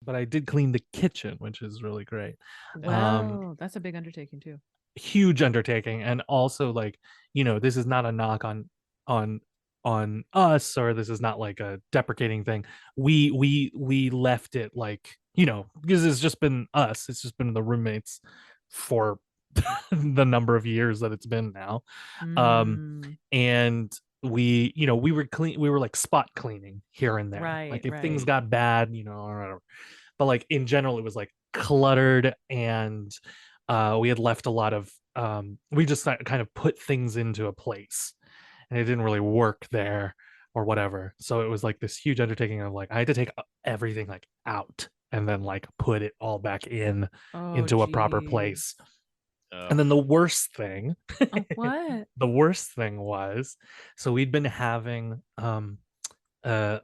but I did clean the kitchen, which is really great. Um, Wow, that's a big undertaking too. Huge undertaking, and also like, this is not a knock on on us, or this is not like a deprecating thing. We left it like, because it's just been us. It's just been the roommates for the number of years that it's been now. Um, Mm, and we were clean. We were like spot cleaning here and there. right, Like if things right. got bad, or whatever. But like in general, it was like cluttered, and we had left a lot of. We just kind of put things into a place, and it didn't really work there or whatever. So it was like this huge undertaking of like I had to take everything like out and then like put it all back in Oh, into a proper place. geez. And Ugh. then the worst thing, Oh, what? the worst thing was, so we'd been having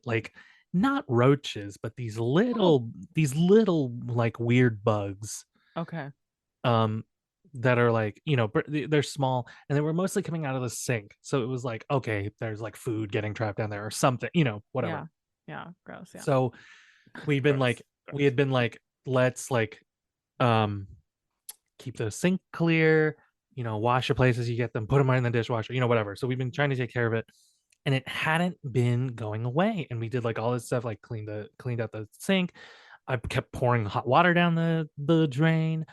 like not roaches, but Oh, these little like weird bugs okay. um that are like, they're small, and they were mostly coming out of the sink. So it was like, okay, there's like food getting trapped down there or something, whatever. Yeah. Yeah. Gross. Yeah. So we've been Gross. like we had been like, let's like um keep the sink clear, wash the places you get them, put them in the dishwasher, whatever. So we've been trying to take care of it, and it hadn't been going away. And we did like all this stuff, like cleaned out the sink. I kept pouring hot water down the drain.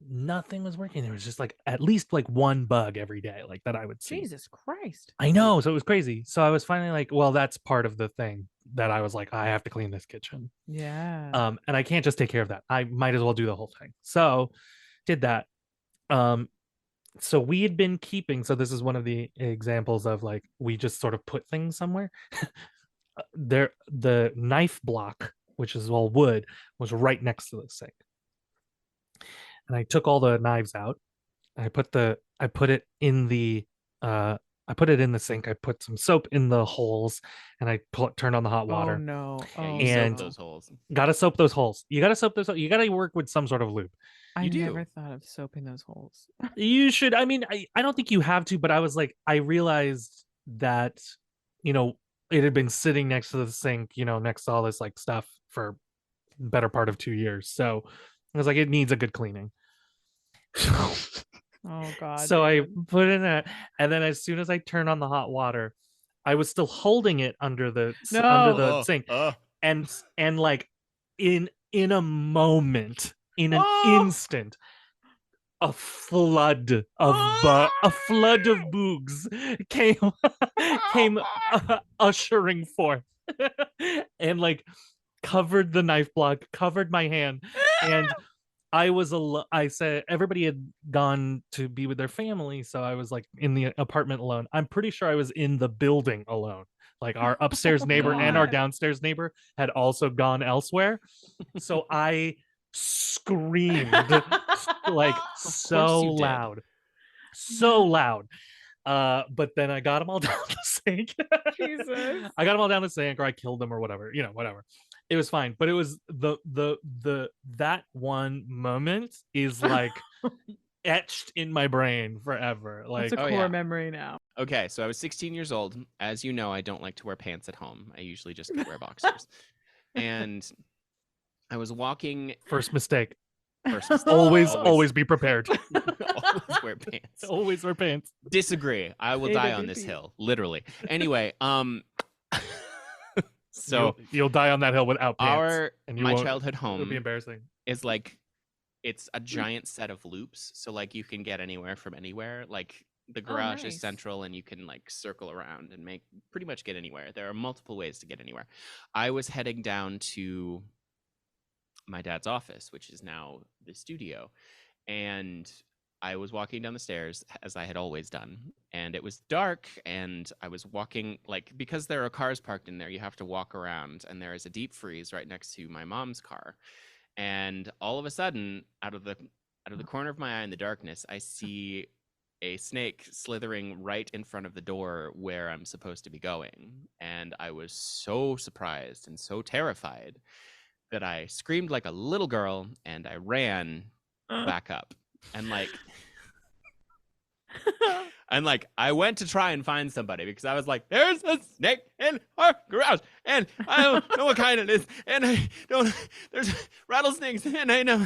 Nothing was working. There was just like at least like one bug every day, like that I would see. Jesus Christ. I know, so it was crazy. So I was finally like, well, that's part of the thing that I was like, I have to clean this kitchen. Yeah. And I can't just take care of that. I might as well do the whole thing. So did that. Um, so we had been keeping, so this is one of the examples of like we just sort of put things somewhere. There, the knife block, which is all wood, was right next to the sink. And I took all the knives out. I put it in the I put it in the sink. I put some soap in the holes, and turned on the hot Oh water, no. Yeah, Oh you soak and no. those holes. gotta soap those holes. You gotta soap those. You gotta work with some sort of lube. I You never do. thought of soaping those holes. You should. I mean, I don't think you have to, but I was like, I realized that, you know, it had been sitting next to the sink, next to all this like stuff for better part of 2 years. So I was like, it needs a good cleaning. Oh God, So I David. put in that, and then as soon as I turned on the hot water, I was still holding it under No. the Oh, sink, oh, and like in a moment, in an oh, instant, a oh! flood of boogs came came ushering forth, and like covered the knife block, covered my hand, and I said everybody had gone to be with their family, so I was like in the apartment alone. I'm pretty sure I was in the building alone. Like our upstairs neighbor and our God. downstairs neighbor had also gone elsewhere. So I screamed like Of course so you did. loud. So Yeah. loud. But then I got them all down the sink. Jesus. I got them all down the sink, or I killed them, or whatever, whatever. It was fine, but it was the that one moment is like etched in my brain forever. That's a Like, Oh core yeah. memory now. Okay, so I was 16 years old. As you know, I don't like to wear pants at home. I usually just wear boxers. And I was walking. first mistake. First mistake. Always be prepared. Always wear pants. Always wear pants. Disagree. I will die on this AWP. hill, literally. Anyway, so You'll die on that hill without pants, and you my won't. childhood It'll be home embarrassing. is like it's a giant set of loops, so like you can get anywhere from anywhere. Like the Oh, garage is nice. central, and you can like circle around and make pretty much get anywhere. There are multiple ways to get anywhere. I was heading down to my dad's office, which is now the studio, and I was walking down the stairs as I had always done, and it was dark, and I was walking like because there are cars parked in there, you have to walk around, and there is a deep freeze right next to my mom's car. And all of a sudden, out of the corner of my eye in the darkness, I see a snake slithering right in front of the door where I'm supposed to be going. And I was so surprised and so terrified that I screamed like a little girl and I ran back up. And like And like, I went to try and find somebody because I was like, there's a snake in our garage and I don't know what kind it is. And there's rattlesnakes and I know.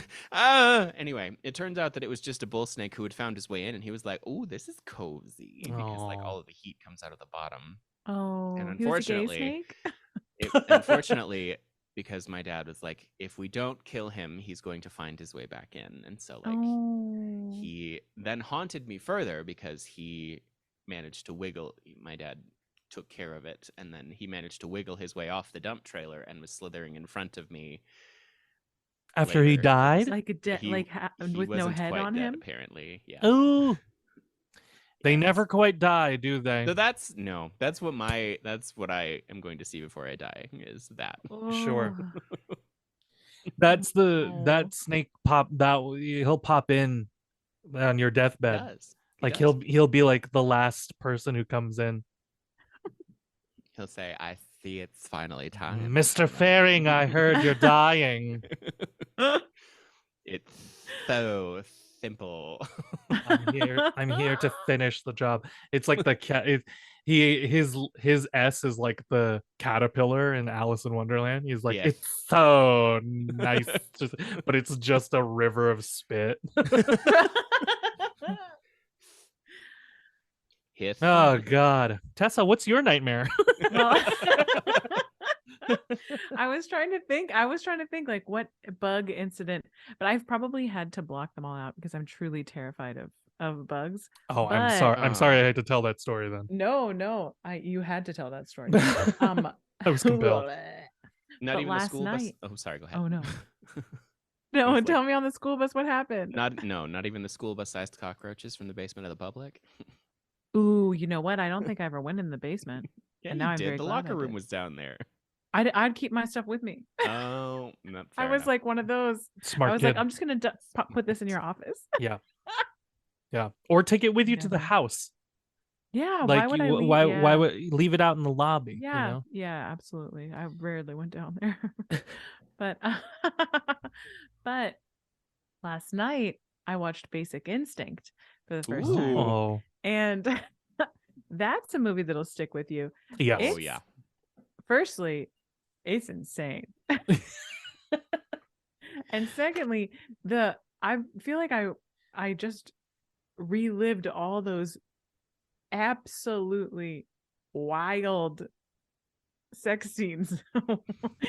Anyway, it turns out that it was just a bull snake who had found his way in and he was like, oh, this is cozy because like Aw. all of the heat comes out of the bottom. Oh, And he was a gay unfortunately, snake. unfortunately, because my dad was like, if we don't kill him, he's going to find his way back in. And so like Oh. he then haunted me further because he managed to wiggle. My dad took care of it, and then he managed to wiggle his way off the dump trailer and was slithering in front of me. After he later. died? Like a He- like He with no wasn't head quite on dead, him. apparently. Yeah. Oh. They Yeah. never quite die, do they? So that's what I am going to see before I die is that. Sure. Oh. That's Oh. that snake he'll pop in on your He deathbed. does. Like does. he'll be like the last person who comes in. He'll say, I see it's finally time. Mr. Faring, I heard you're dying. It's so simple. I'm here to finish the job. It's like the cat his S is like the caterpillar in Alice in Wonderland. He's like, Yes. it's so nice, but it's just a river of spit. Hiss. Oh God. Tessa, what's your nightmare? Well, I was trying to think like what bug incident, but I've probably had to block them all out because I'm truly terrified of bugs. Oh, But- I'm sorry I had to tell that story then. No, you had to tell that story. I was compelled. Not but even the last school bus. night- Oh, sorry. Go ahead. Oh, no. No, It's tell like- me on the school bus what happened. Not even the school bus-sized cockroaches from the basement of the public. Ooh, you know what? I don't think I ever went in the basement. Yeah, And you now I'm did. very The glad I locker room did. was down there. I'd keep my stuff with me. Oh, not I fair was enough. like one of those. Smart I was kid. like, I'm just gonna put this in your office. Yeah. Or take it with you to the Never. house. Yeah. Like why would I leave? why Yeah. would leave it out in the lobby? Yeah, You know? yeah, absolutely. I rarely went down there. but but last night I watched Basic Instinct for the first time. Ooh. Oh, And that's a movie that'll stick with you. yes. Oh, It's- yeah. Firstly, it's insane. And secondly, I feel like I just relived all those absolutely wild sex scenes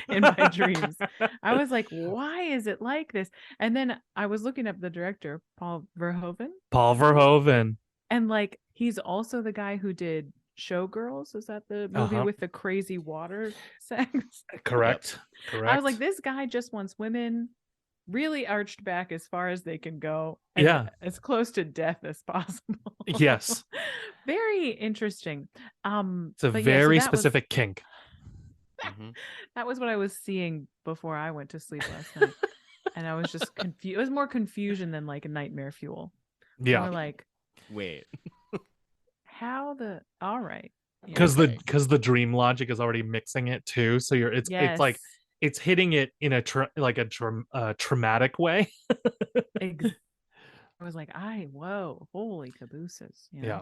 in my dreams. I was like, why is it like this? And then I was looking up the director, Paul Verhoeven, Paul Verhoeven. and like he's also the guy who did Showgirls. Is that the movie Uh-huh. with the crazy water sex? Correct. Correct. I was like, this guy just wants women really arched back as far as they can go. And Yeah. as close to death as possible. Yes. Very interesting. It's a but yeah, so very that was- specific kink. Mhm. That was what I was seeing before I went to sleep last night. And I was just confused. It was more confusion than like a nightmare fuel. Yeah. More like, Wait. all right. Yeah. Because Okay. the dream logic is already mixing it too. So it's like Yes. it's hitting it in a traumatic way. Ex- I was like, whoa, holy cabooses. You know? Yeah.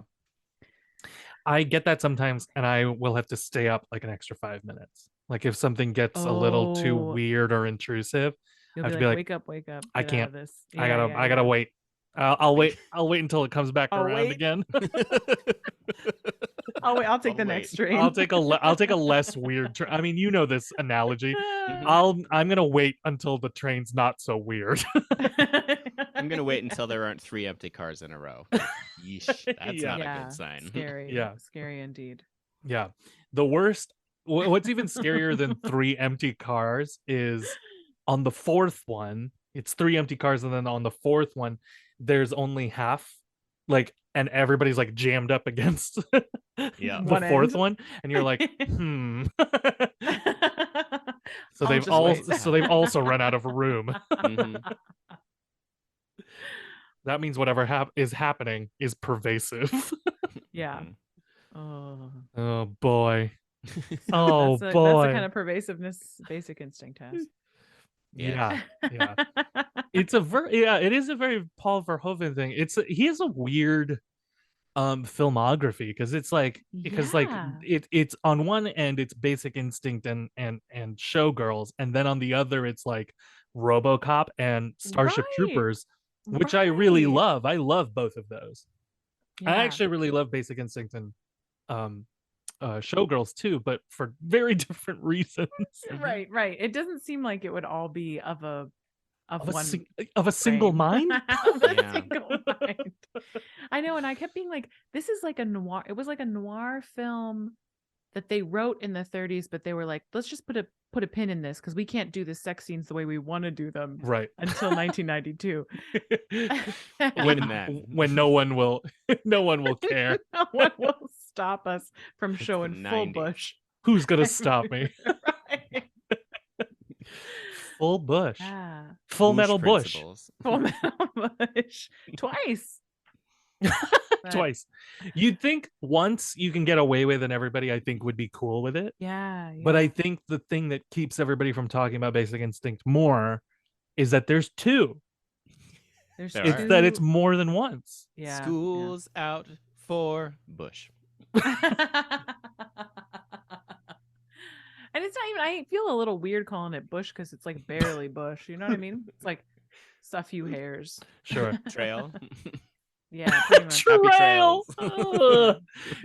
I get that sometimes, and I will have to stay up like an extra 5 minutes. Like if something gets a little too Oh. weird or intrusive, You'll I be have to like, be like, wake up. I Get out of can't. this. I Yeah, gotta yeah. wait. I'll wait. I'll wait until it comes back I'll around wait. again. I'll wait. I'll take I'll the wait. next train. I'll take a less weird. I mean, you know this analogy. Mhm. I'm gonna wait until the train's not so weird. I'm gonna wait until there aren't 3 empty cars in a row. Yeesh, that's Yeah. not a Yeah, good sign. Scary. Yeah. Scary indeed. Yeah. The worst. What's even scarier than 3 empty cars is on the 4th one. It's 3 empty cars, and then on the 4th one, there's only half. Like, and everybody's like jammed up against Yeah. the One 4th end. one, and you're like, so I'll they've just wait. they've also run out of room. Mhm. That means whatever is happening is pervasive. Yeah. Mhm. Oh. Oh boy. So Oh that's boy. the kind of pervasiveness Basic Instinct has. Yeah. Yeah. It is a very Paul Verhoeven thing. He has a weird filmography, because it's like Yeah. it's on one end it's Basic Instinct and Showgirls, and then on the other it's like RoboCop and Starship Right. Troopers, which I really Right. love. I love both of those. I Yeah. actually really love Basic Instinct and um Showgirls too, but for very different reasons. Right, right. It doesn't seem like it would all be of of a one of a single frame. mind. Of a Yeah. single mind. I know, and I kept being like, this is like a noir. It was like a noir film that they wrote in the 30s, but they were like, let's just put a pin in this because we can't do the sex scenes the way we want to do them Right. until 1992. Even then. when no one will care. No one will stop us from It's showing the full 90s. bush. Who's gonna stop me? Right. Full bush. Ah, Full Bush metal bush. principles. full metal bush twice. But Twice. You'd think once you can get away with, and everybody I think would be cool with it. yeah, But yeah. I think the thing that keeps everybody from talking about Basic Instinct more is that there's two. There's There It's are. that it's two. more than once. Yeah. School's out for Bush. Yeah. And it's not even, I feel a little weird calling it bush because it's like barely bush. You know what I mean? It's like a few hairs. Sure. Trail. Yeah, pretty much. Happy Trail. trails. Ugh.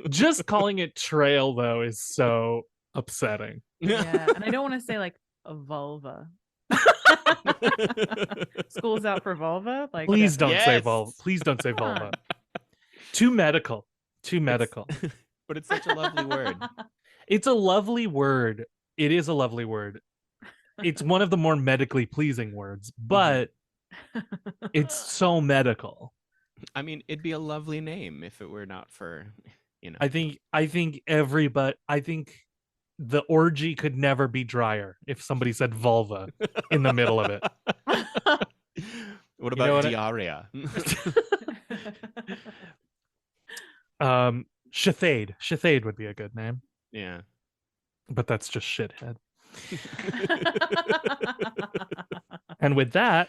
Just calling it trail though is so upsetting. Yeah. And I don't want to say like a vulva. School's out for vulva. Like, Please don't say Yes. vulva. Please don't say Come vulva. on. Too medical. Too medical. But it's such a lovely word. It's a lovely word. It is a lovely word. It's one of the more medically pleasing words, but it's so medical. I mean, it'd be a lovely name if it were not for, I think the orgy could never be drier if somebody said vulva in the middle of it. What You know about what I- diarrhea? Shathade. Shathade would be a good name, Yeah. but that's just shithead. And with that,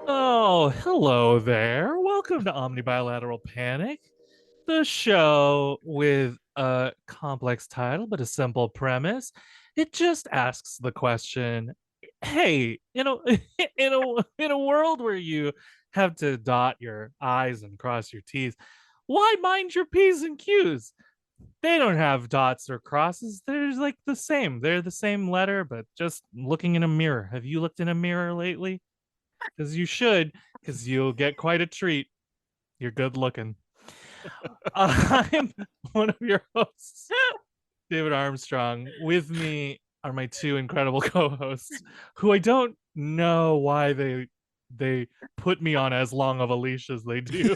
oh, hello there. Welcome to Omni Bilateral Panic, the show with a complex title but a simple premise. It just asks the question, hey, in a world where you have to dot your I's and cross your T's, why mind your P's and Q's? They don't have dots or crosses. They're like the same. They're the same letter, but just looking in a mirror. Have you looked in a mirror lately? Because you should, because you'll get quite a treat. You're good looking. I'm one of your hosts, David Armstrong. With me are my two incredible co-hosts, who I don't know why they put me on as long of a leash as they do.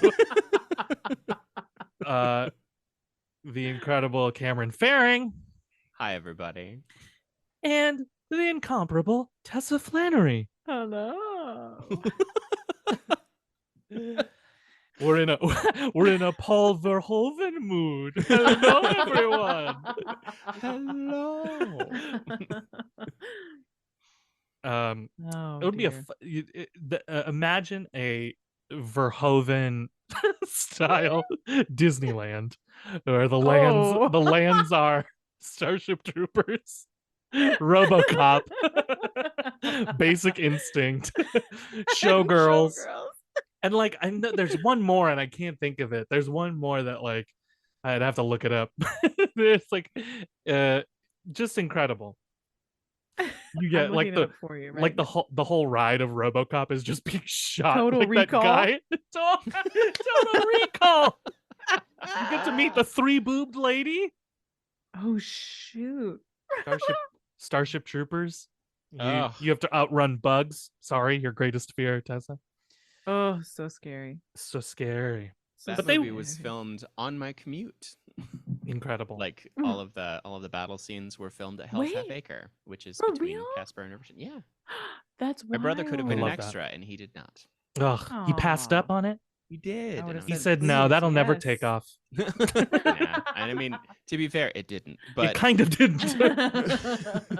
The incredible Cameron Faring Hi, everybody. and the incomparable Tessa Flannery. Hello. We're in a Paul Verhoeven mood. Hello, everyone. Hello. Oh, It would be dear. imagine a Verhoeven style Disneyland where the lands are Starship Troopers, RoboCop, Basic Instinct, Showgirls. And like I know there's one more and I can't think of it. There's one more that like I'd have to look it up. It's like just incredible. You get I'm like looking it up for you, right? like the whole ride of RoboCop is just being shot. Total like Recall? That guy. Total Recall. You get to meet the three-boobed lady. Oh shoot. Starship Troopers. Ugh. You have to outrun bugs. Sorry, your greatest fear, Tessa. Oh, so scary. So scary. So That But they- movie was filmed on my commute. Incredible. Like all of the battle scenes were filmed at Hell's Half Wait, Acre, which is for between real? Casper and Riverton. Yeah, That's my brother could have been I an love that. extra, and he did not. Ugh, he passed up Aw. on it. He did. I would have He said, said, "No, "Please, that'll never yes." take off." Yeah, and I mean, to be fair, it didn't. It But kind of didn't. Isn't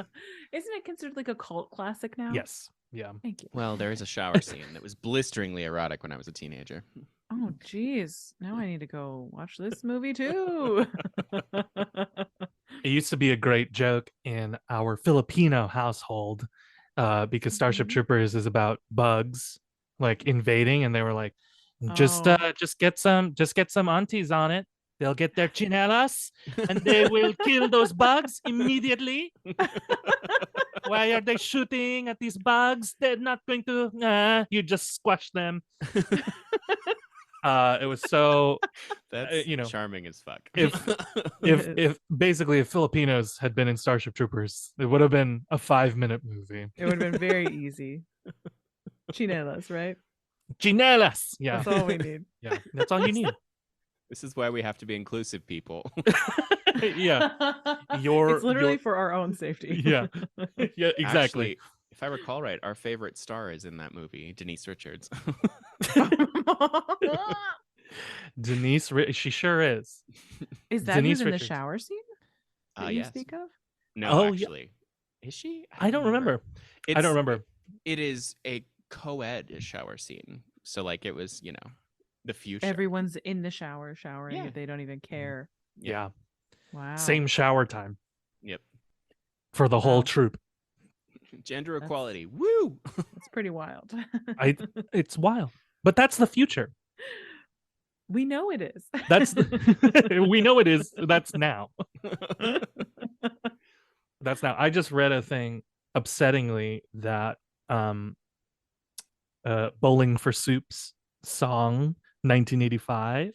it considered like a cult classic now? Yes. Yeah. Thank you. well, there is a shower scene that was blisteringly erotic when I was a teenager. Oh, geez. Now I need to go watch this movie too. It used to be a great joke in our Filipino household because Starship Mhm. Troopers is about bugs like invading, and they were like, just Oh. just get some aunties on it. They'll get their chinelas and they will kill those bugs immediately. Why are they shooting at these bugs? They're not going to. You just squash them. It was so That's you know, charming as fuck. if basically if Filipinos had been in Starship Troopers, it would have been a 5-minute movie. It would have been very easy. Chinelas, right? Chinelas. Yeah. That's all we need. Yeah. That's all you need. This is why we have to be inclusive, people. Yeah. Your- it's literally your- for our own safety. Yeah. Yeah, exactly. Actually, if I recall right, our favorite star is in that movie, Denise Richards. Denise, she sure is. Is that Denise who's in the Richards. shower scene that you Yes. speak of? No, Oh, yeah. actually. Is she? I don't remember. I don't It's- remember. It is a co-ed shower scene. So like it was, the future. Everyone's in the shower showering Yeah. if they don't even care. Yeah. Wow. Same shower time Yep. for the whole Wow. troop. Gender That's- equality. Woo! It's pretty wild. It's wild. But that's the future. We know it is. That's we know it is. That's now. That's now. I just read a thing upsettingly that Bowling for Soup's song 1985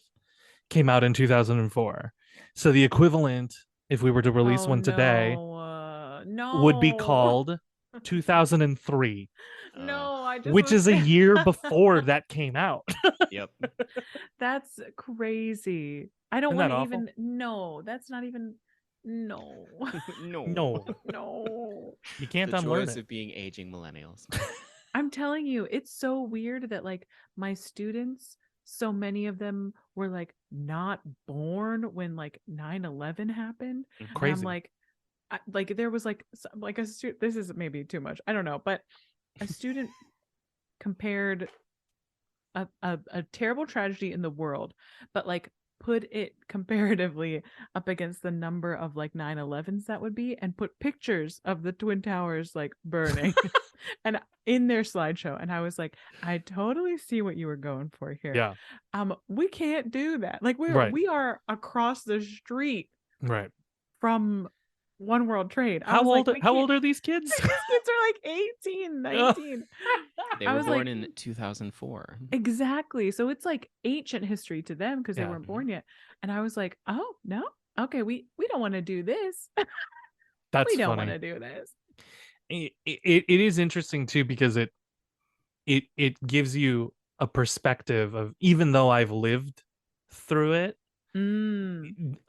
came out in 2004. So the equivalent, if we were to release Oh, one today, no. would be called 2003, No, I just which was is a year before that came out. Yep. That's crazy. I don't Isn't want that to awful? even. No, that's not even. No. No. No, No. you can't The unlearn joys it. of being aging millennials. I'm telling you, it's so weird that like my students, so many of them were like not born when like 9/11 happened. And Crazy. I'm like, like there was like a student. This is maybe too much. I don't know, but a student compared a terrible tragedy in the world, but like put it comparatively up against the number of like 9/11s that would be, and put pictures of the Twin Towers like burning and in their slideshow. And I was like, I totally see what you were going for here. Yeah, We can't do that. Like Right. we are across the street right. from One World Trade. I How was old? like, we How can't- old are these kids? These kids are like 18, 19. They I were was born like- in 2004. Exactly. So it's like ancient history to them because they Yeah. weren't born yet. And I was like, oh no, okay, we don't want to do this. That's we don't funny. want to do this. It is interesting too because it gives you a perspective of, even though I've lived through it,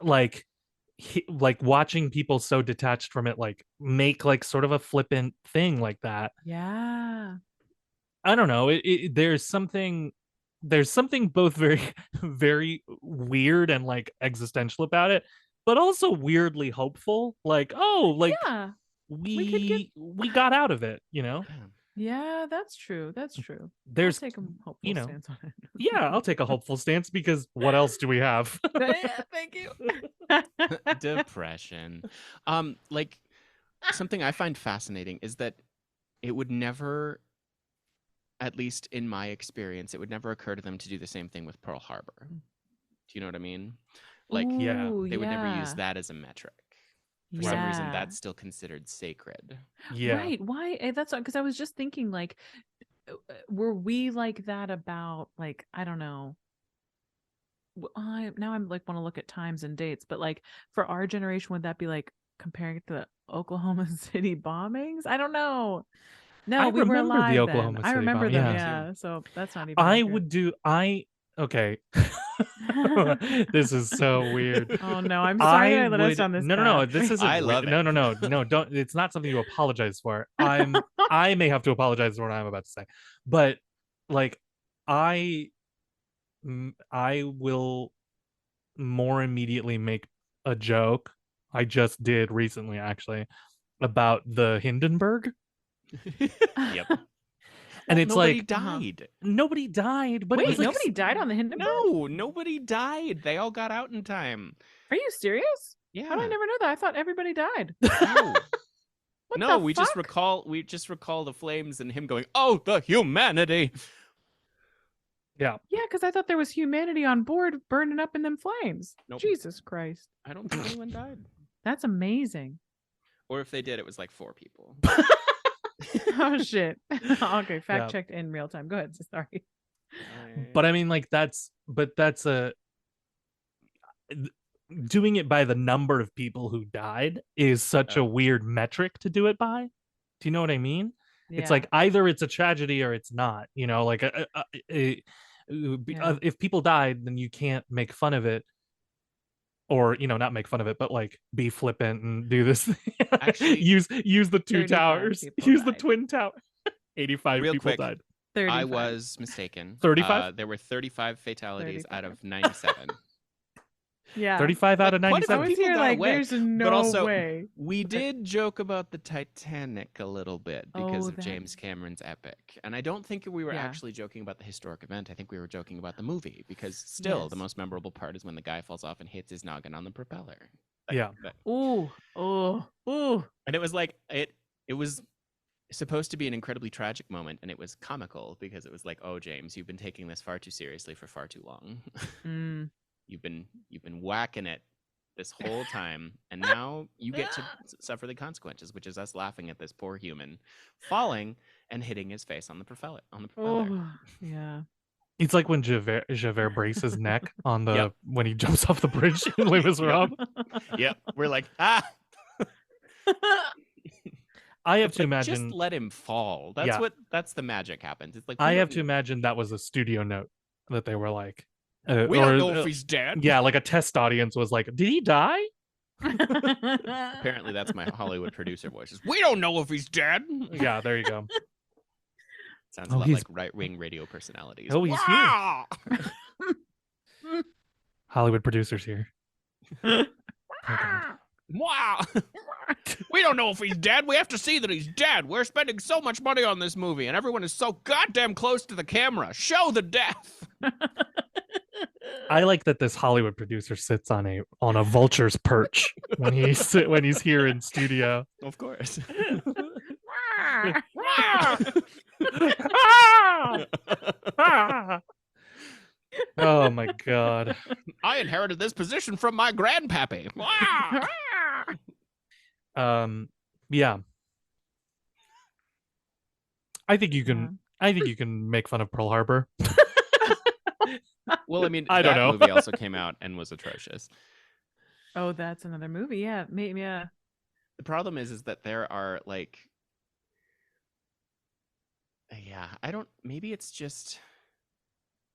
like watching people so detached from it, like make like sort of a flippant thing like that. Yeah. I don't know. There's something both very very weird and like existential about it, but also weirdly hopeful. Like, oh, like Yeah. we got out of it, you know. Yeah. Yeah, that's true. That's true. There's I'll take a hopeful you know, stance on it. yeah, I'll take a hopeful stance because what else do we have? Yeah, thank you. Depression. Like something I find fascinating is that it would never, at least in my experience, it would never occur to them to do the same thing with Pearl Harbor. Do you know what I mean? Like Yeah. Ooh, they would never use yeah. that as a metric. For some reason, Yeah. that's still considered sacred. Yeah. Right. Why? That's because I was just thinking, like, were we like that about, like, I don't know. Now I'm like want to look at times and dates, but like for our generation, would that be like comparing it to the Oklahoma City bombings? I don't know. No, I we were remember the alive Oklahoma then. I City remember bombing, them. yeah. Yeah. So that's not even. I accurate. would do. Okay. This is so weird. Oh no, I'm sorry that I let us down this no. path. This isn't. I love No, it. no. Don't. It's not something to apologize for. I may have to apologize for what I'm about to say, but like, I will more immediately make a joke. I just did recently, actually, about the Hindenburg, Yep. and Well, it's nobody like died. nobody died, but it Wait, was like nobody died on the Hindenburg? No, nobody died. They all got out in time. Are you serious? Yeah. How did I never know that? I thought everybody died. No. What No, the we fuck? just recall the flames and him going, "Oh, the humanity." Yeah. Yeah, because I thought there was humanity on board burning up in them flames. Nope. Jesus Christ. I don't think anyone died. That's amazing. Or if they did, it was like 4 people. Oh shit. Okay, fact Yeah. checked in real time. Go ahead. Sorry. But I mean, like, that's doing it by the number of people who died is such a weird metric to do it by. Do you know what I mean? Yeah. It's like either it's a tragedy or it's not, you know, like Yeah. if people died, then you can't make fun of it, or, you know, not make fun of it, but like be flippant and do this. Actually, use the 2 35 towers, people use the died. twin tower. 85 Real people quick, died. 35. I was mistaken. 35? There were 35 fatalities 35. out of 97. Yeah. 35 out of Like, quite a few 97. I was people here got like, away, there's no but also, way. We did joke about the Titanic a little bit because Oh, of that- James Cameron's epic. And I don't think we were Yeah. actually joking about the historic event. I think we were joking about the movie because still the Yes. most memorable part is when the guy falls off and hits his noggin on the propeller. Yeah. Ooh. Ooh. And it was like it was supposed to be an incredibly tragic moment, and it was comical because it was like, "Oh, James, you've been taking this far too seriously for far too long. Mm. You've been whacking it this whole time, and now you get to suffer the consequences, which is us laughing at this poor human falling and hitting his face on the propeller. Oh, yeah. It's like when Javert breaks his neck on the Yep. when he jumps off the bridge in Les Miserables. Yep, we're like, ah. I have It's to like, imagine. just let him fall. That's Yeah. that's the magic happens. It's like I we have don't to imagine that was a studio note that they were like, we or, don't know if he's dead. yeah, like a test audience was like, did he die? Apparently, that's my Hollywood producer voices. We don't know if he's dead. Yeah, there you go. Sounds Oh, a lot he's- like right-wing radio personalities. Oh, he's here. Hollywood producers here. Oh, God. Wow. We don't know if he's dead. We have to see that he's dead. We're spending so much money on this movie, and everyone is so goddamn close to the camera. Show the death. I like that this Hollywood producer sits on a vulture's perch when he's here in studio. Of course. Oh my God. I inherited this position from my grandpappy. Yeah. I think you can make fun of Pearl Harbor. Well, I mean, I don't that know. movie also came out and was atrocious. Oh, that's another movie. Yeah. Maybe. Yeah. The problem is that there are like, yeah, maybe it's just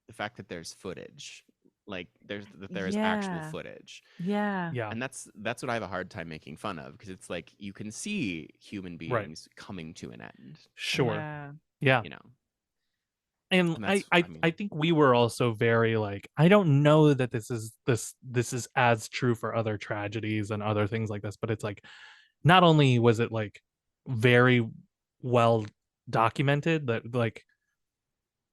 the fact that there's footage, like there is actual Yeah. footage. Yeah. Yeah. And that's what I have a hard time making fun of, because it's like you can see human beings coming to an end, Sure. Yeah. Yeah. you know. And And I that's- I mean- think we were also very like, I don't know that this is as true for other tragedies and other things like this, but it's like, not only was it like very well documented that, like,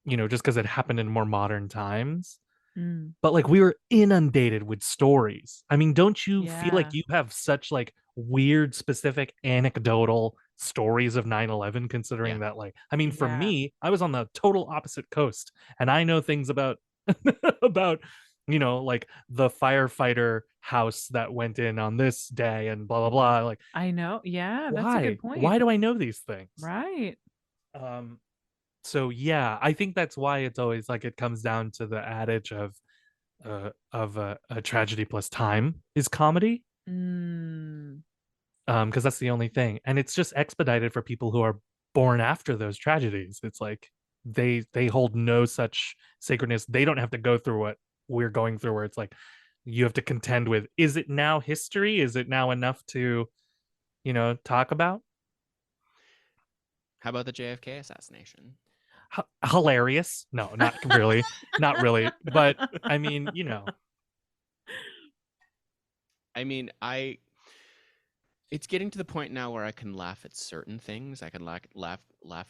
you know, just because it happened in more modern times, Mm. but like we were inundated with stories. I mean, don't you feel like Yeah. you have such like weird, specific, anecdotal stories of 9/11, considering Yeah. that, like, I mean, for Yeah. me, I was on the total opposite coast, and I know things about about, you know, like the firefighter house that went in on this day and blah blah blah. Like, I know. Yeah. That's a why? good point. Why do I know these things? Right. So yeah, I think that's why it's always like it comes down to the adage of a tragedy plus time is comedy, Mm. because that's the only thing, and it's just expedited for people who are born after those tragedies. It's like they hold no such sacredness. They don't have to go through what we're going through, where it's like you have to contend with, is it now history? Is it now enough to, talk about? How about the JFK assassination? Hilarious. No, not really. Not really. But I mean, I mean, it's getting to the point now where I can laugh at certain things. I can laugh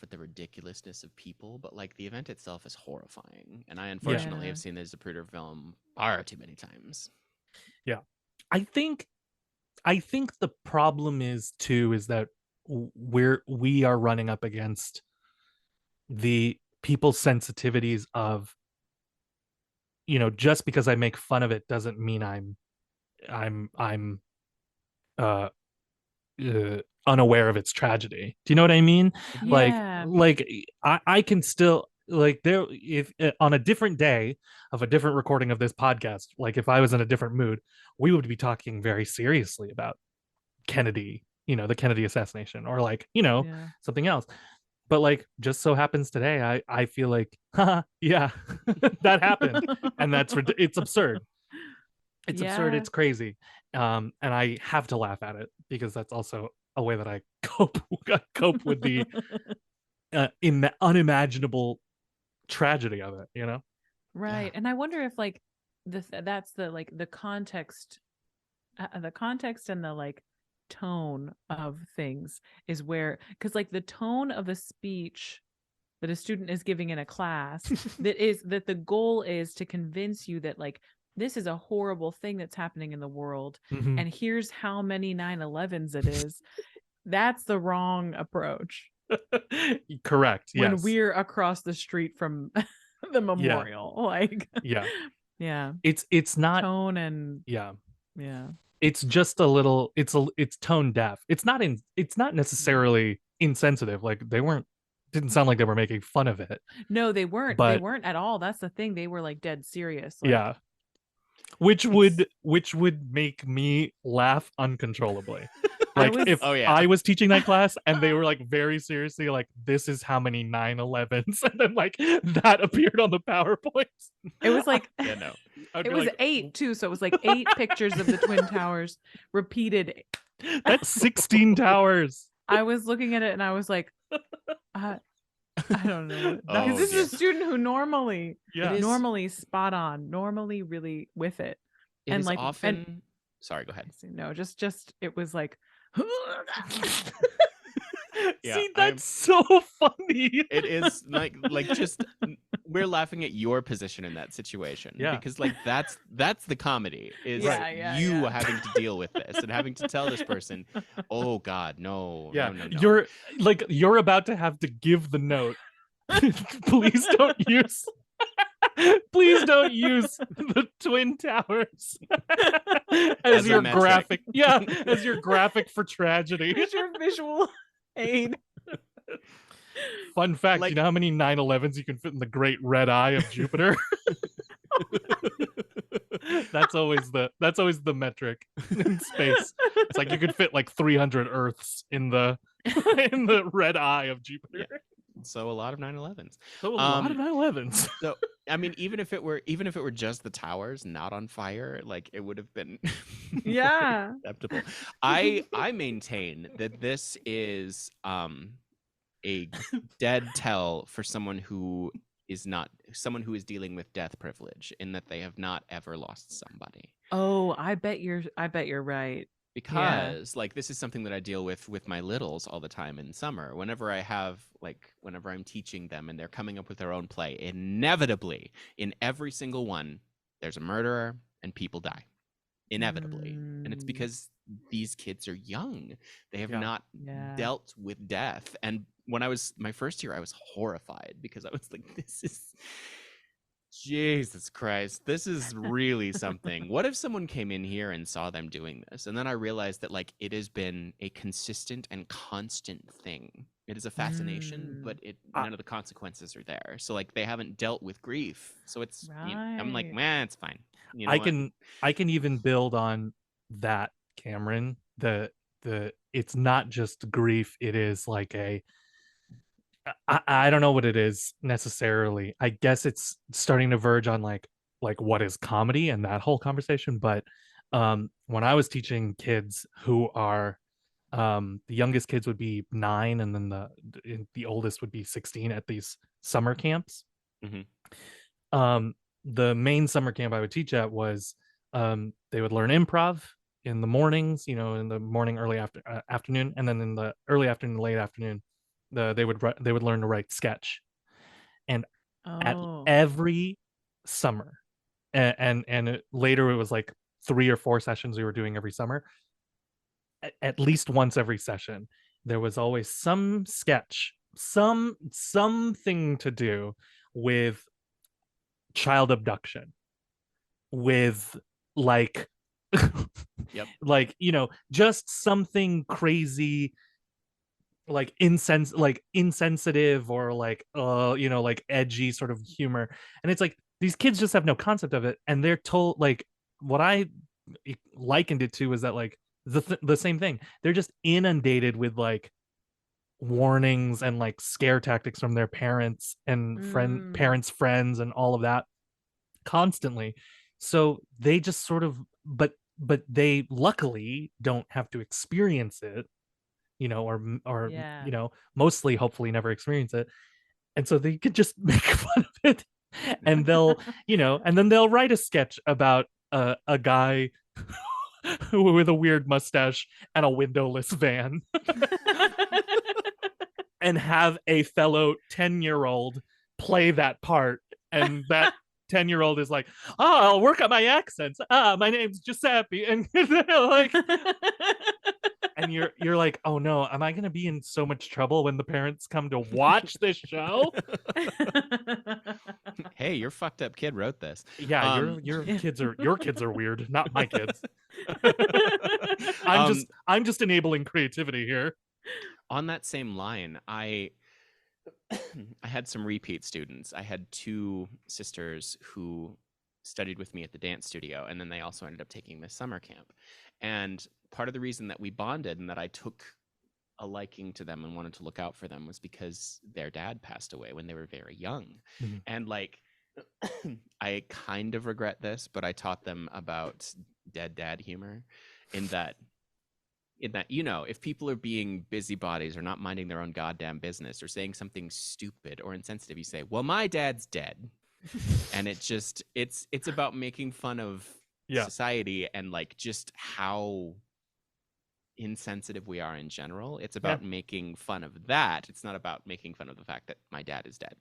at the ridiculousness of people, but like the event itself is horrifying. And I unfortunately Yeah. have seen the Zapruder film far too many times. Yeah. I think the problem is too, is that we are running up against the people's sensitivities of, just because I make fun of it doesn't mean I'm uh, unaware of its tragedy. Do you know what I mean? Yeah. Like I can still, like, there, if on a different day of a different recording of this podcast, like if I was in a different mood, we would be talking very seriously about Kennedy, the Kennedy assassination, or like, Yeah. something else. But like, just so happens today, I feel like, haha, yeah, that happened, and it's absurd. It's absurd. Yeah. It's crazy, and I have to laugh at it because that's also a way that I cope with the unimaginable tragedy of it. Right. Yeah. And I wonder if like that's the like the context and the like tone of things is where, because like the tone of a speech that a student is giving in a class that the goal is to convince you that like this is a horrible thing that's happening in the world, Mhm. and here's how many 9/11s it is. That's the wrong approach Correct. when Yes. we're across the street from the memorial. Like, Yeah. yeah, It's not. tone and Yeah. yeah. It's just a little. It's tone deaf. It's not necessarily insensitive. Like, they weren't. Didn't sound like they were making fun of it. No, they weren't. They But weren't at all. That's the thing. They were like dead serious. Like, yeah, which it's would make me laugh uncontrollably. I Like, was if Oh yeah. I was teaching that class and they were like very seriously like, this is how many 9/11s, and then like that appeared on the PowerPoints. it was like Yeah, no. I'd it be was like, 8 too, so it was like 8 pictures of the twin towers repeated. that's 16 towers. I was looking at it and I was like, I don't know. Oh, Because this dear. is a student who normally Yeah. It is- normally spot on, normally really with it. It And is like often. Sorry, go ahead. no, just it was like Yeah, See, that's so funny. It is like just we're laughing at your position in that situation. Yeah. Because like that's the comedy is Yeah, having to deal with this and having to tell this person, oh God, no, Yeah, no. you're about to have to give the note. Please don't use. Please don't use the twin towers as As a your metric. graphic. Yeah, as your graphic for tragedy. here's your visual aid. Fun fact: Like- you know how many 9/11s you can fit in the Great Red Eye of Jupiter? That's always the metric in space. It's like you could fit like 300 Earths in the red eye of Jupiter. So a lot of 9/11s. So a lot of 9/11s. So I mean, even if it were just the towers not on fire, like it would have been Yeah. acceptable. I maintain that this is a dead tell for someone who is dealing with death privilege, in that they have not ever lost somebody. Oh, I bet you're right. Because like this is something that I deal with my littles all the time in summer. Whenever I'm teaching them and they're coming up with their own play, inevitably in every single one, there's a murderer and people die. Inevitably. And it's because these kids are young. They have not dealt with death. And when I was my first year, I was horrified because I was like, this is Jesus Christ, this is really something. What if someone came in here and saw them doing this? And then I realized that like it has been a consistent and constant thing. It is a fascination, but none of the consequences are there. So like they haven't dealt with grief. So it's I'm like, man, it's fine. You know I can even build on that, Cameron. It's not just grief, it is like I don't know what it is necessarily. I guess it's starting to verge on like like what is comedy and that whole conversation. But when I was teaching kids who are the youngest kids would be 9, and then the oldest would be 16 at these summer camps. Mhm. The main summer camp I would teach at was they would learn improv in the mornings, in the morning, afternoon, and then in the early afternoon, late afternoon, they would learn to write sketch. And at Oh. every summer, later it was like 3 or 4 sessions we were doing every summer. At least once every session, there was always some sketch, something to do with child abduction, with like Yep. like just something crazy, like insensitive, or like like edgy sort of humor. And it's like these kids just have no concept of it, and they're told, like, what I likened it to is that, like, the same thing. They're just inundated with like warnings and like scare tactics from their parents and parents' friends and all of that constantly. So they just sort of, but they luckily don't have to experience it, or Yeah. mostly, hopefully, never experience it. And so they could just make fun of it, and they'll and then they'll write a sketch about a guy with a weird mustache and a windowless van, and have a fellow 10-year-old play that part. And that 10-year-old is like, oh, I'll work on my accents. My name's Giuseppe. And like, and you're like, oh no, am I gonna be in so much trouble when the parents come to watch this show? Hey, your fucked up kid wrote this. Yeah, your kids are weird, not my kids. I'm just enabling creativity here. On that same line, I had some repeat students. I had 2 sisters who studied with me at the dance studio, and then they also ended up taking this summer camp. And part of the reason that we bonded and that I took a liking to them and wanted to look out for them was because their dad passed away when they were very young. Mhm. And like, I kind of regret this, but I taught them about dead dad humor in that, if people are being busybodies or not minding their own goddamn business or saying something stupid or insensitive, you say, well, my dad's dead. And it's about making fun of society and like just how insensitive we are in general. It's about making fun of that. It's not about making fun of the fact that my dad is dead.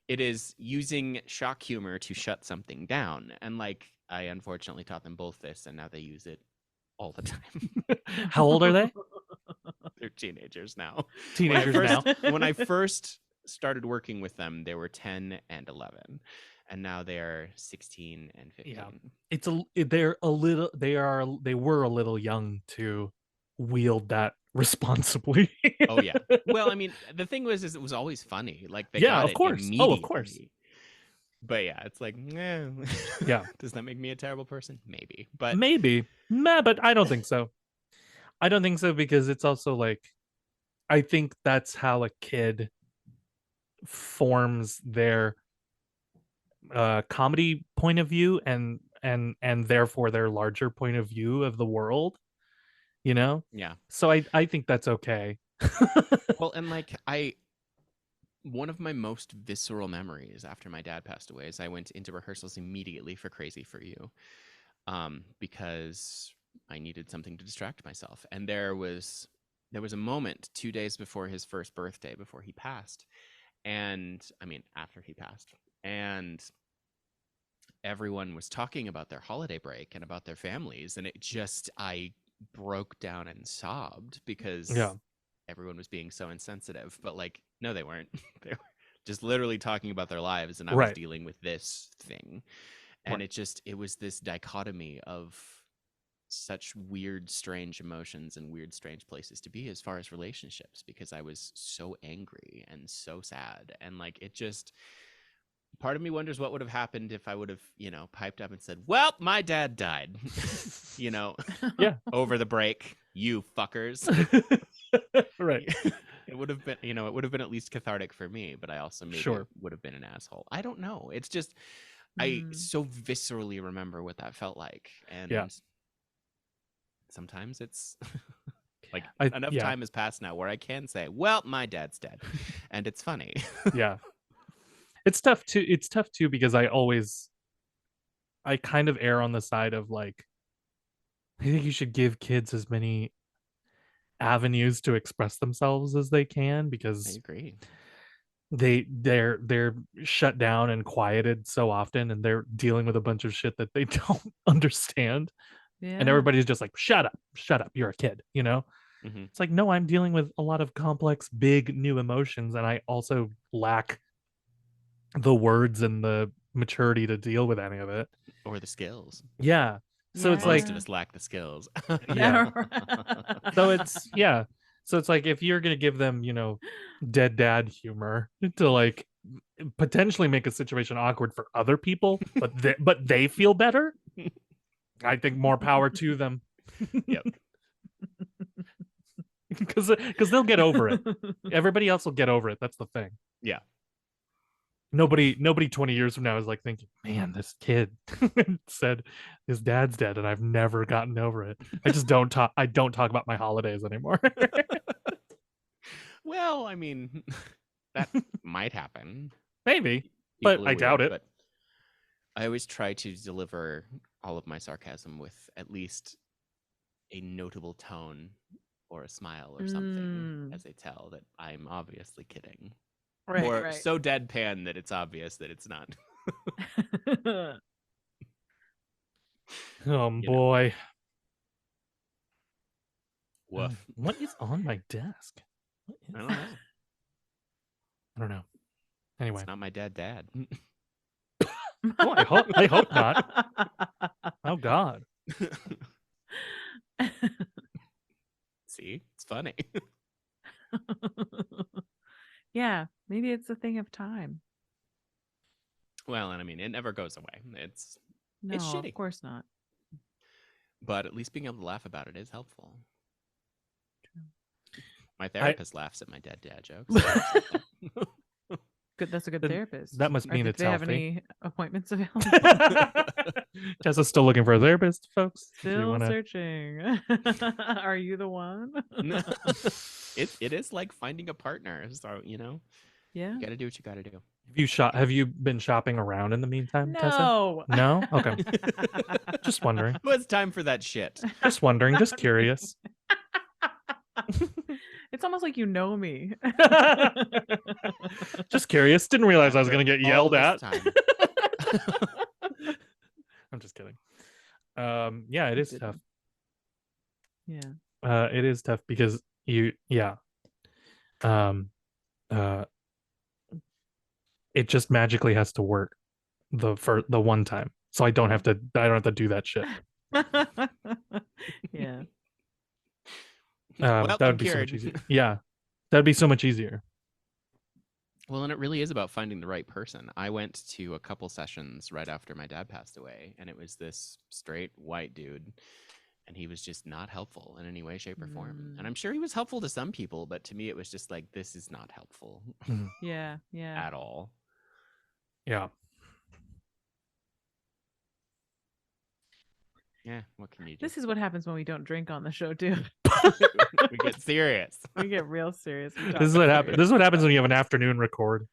It is using shock humor to shut something down. And like, I unfortunately taught them both this, and now they use it all the time. How old are they? They're teenagers now. Now. When I first started working with them, they were 10 and 11. And now they're 16 and 15. Yeah. They were a little young to wield that responsibly. Oh yeah. Well, I mean, the thing was, it was always funny. Like they Yeah, got of it course. Oh, of course. immediately. But yeah, it's like, Yeah. Does that make me a terrible person? Maybe. But but I don't think so. I don't think so, because it's also like, I think that's how a kid forms their comedy point of view, and therefore their larger point of view of the world. Yeah. So I think that's okay. Well, and like one of my most visceral memories after my dad passed away is I went into rehearsals immediately for Crazy for You, because I needed something to distract myself. And there was a moment 2 days before his first birthday, before he passed, and I mean after he passed, and everyone was talking about their holiday break and about their families, and I broke down and sobbed because everyone was being so insensitive. But like, no, they weren't. They were just literally talking about their lives, and I was dealing with this thing. And it was this dichotomy of such weird, strange emotions and weird, strange places to be as far as relationships, because I was so angry and so sad. And like, part of me wonders what would have happened if I would have, piped up and said, well, my dad died, over the break, you fuckers. Right. It would have been, at least cathartic for me, but I also maybe would have been an asshole. I don't know. It's just, I so viscerally remember what that felt like. And Yeah. sometimes it's like I enough yeah time has passed now where I can say, well, my dad's dead. And it's funny. yeah. It's tough too. It's tough too because I kind of err on the side of like I think you should give kids as many avenues to express themselves as they can I because agree. they're shut down and quieted so often and they're dealing with a bunch of shit that they don't understand and Yeah. everybody's just like shut up, you're a kid, you know. Hmm. It's like no, I'm dealing with a lot of complex big new emotions and I also lack the words and the maturity to deal with any of it. Or the skills. Yeah, so it's Most like of us lack the skills. yeah, so it's yeah, so it's like if you're gonna give them, you know, dead dad humor to like potentially make a situation awkward for other people, but they feel better, I think more power to them. Yep. Because they'll get over it. Everybody else will get over it. That's the thing. Yeah. Nobody 20 years from now is like thinking, man, this kid said his dad's dead and I've never gotten over it. I don't talk about my holidays anymore. Well, I mean, that might happen. Maybe, but Equally I doubt weird, it. But I always try to deliver all of my sarcasm with at least a notable tone or a smile or something as they tell that I'm obviously kidding. Or Right. so deadpan that it's obvious that it's not. Oh You know. boy. Woof. What is on my desk? What is I don't know. I don't know. Anyway. It's not my dad. Oh, I hope not. Oh God. See, it's funny. Yeah, maybe it's a thing of time. Well, and I mean, it never goes away. It's No, shitty. of course not. But at least being able to laugh about it is helpful. True. My therapist laughs at my dad jokes. Good. That's a good therapist. That must mean Do it's they have healthy. any appointments available? Tessa's still looking for a therapist, folks. Still searching. Are you the one? It is like finding a partner. So, you know, Yeah. you got to do what you got to do. Have you been shopping around in the meantime, Tessa? No. No? Okay. Just wondering. Well, it's time for that shit. Just wondering. Just curious. It's almost like you know me. Just curious. Didn't realize I was After going to get all yelled this at. time. I'm just kidding. Yeah, it is tough. Yeah. It is tough because it just magically has to work the one time. So I don't have to do that shit. Yeah. Well, that I'm would be so cured. much easier. Yeah. That'd be so much easier. Well, and it really is about finding the right person. I went to a couple sessions right after my dad passed away, and it was this straight white dude, and he was just not helpful in any way, shape, or form. And I'm sure he was helpful to some people, but to me, it was just like, this is not helpful Yeah. at all. Yeah. Yeah, what can you do? This is what happens when we don't drink on the show, too. We get serious. We get real serious. This is what happens. This is what happens when you have an afternoon record.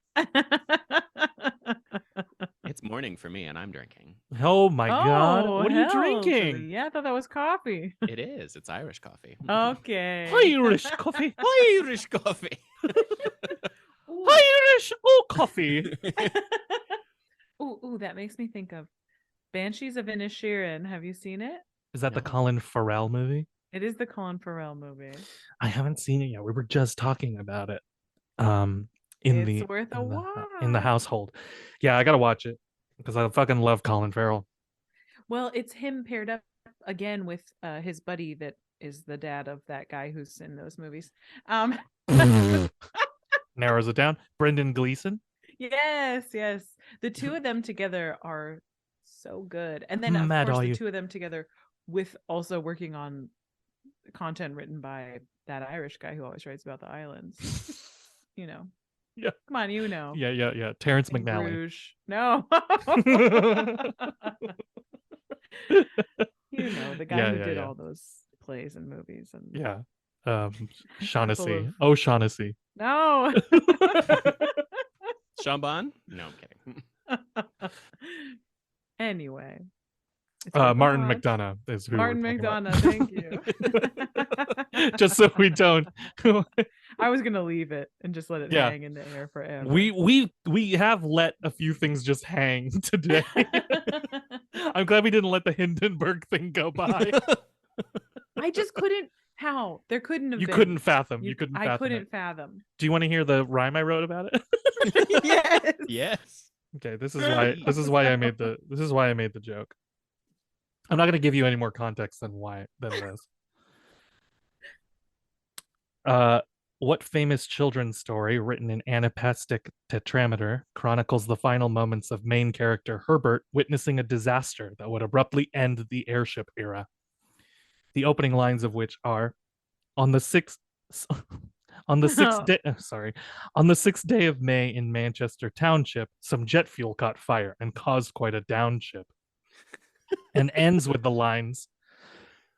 It's morning for me, and I'm drinking. Oh my God. What are you hell, drinking? Yeah, I thought that was coffee. It is. It's Irish coffee. Okay. Irish coffee. Irish coffee. Irish coffee. Ooh, that makes me think of Banshees of Inisherin. Have you seen it? Is that the No. Colin Farrell movie? It is the Colin Farrell movie. I haven't seen it yet. We were just talking about it. It's worth a watch. In the household. Yeah, I gotta watch it because I fucking love Colin Farrell. Well, it's him paired up again with his buddy that is the dad of that guy who's in those movies. Narrows it down. Brendan Gleeson. Yes. The two of them together are so good. And then, of Mad course, are the you. two of them together with also working on content written by that Irish guy who always writes about the islands. You know. Yeah. Come on, you know. Yeah. Terrence In McNally. Bruges. No. You know, the guy who did all those plays and movies and Yeah. Full Shaughnessy. of- Oh, Shaughnessy. No. Sean? No, I'm kidding. Anyway. It's worth a Martin watch. McDonough is who Martin we're talking McDonough, thank you. about. Just so we don't. I was gonna leave it and just let it Yeah. hang in the air forever. We have let a few things just hang today. I'm glad we didn't let the Hindenburg thing go by. I just couldn't. How? There couldn't have You been. couldn't fathom. You couldn't fathom. I couldn't it. fathom. Do you want to hear the rhyme I wrote about it? Yes. Yes. Okay, this is why I made the joke. I'm not going to give you any more context than this. What famous children's story written in anapestic tetrameter chronicles the final moments of main character Herbert witnessing a disaster that would abruptly end the airship era? The opening lines of which are, on the sixth day of May in Manchester Township, some jet fuel caught fire and caused quite a downship. And ends with the lines,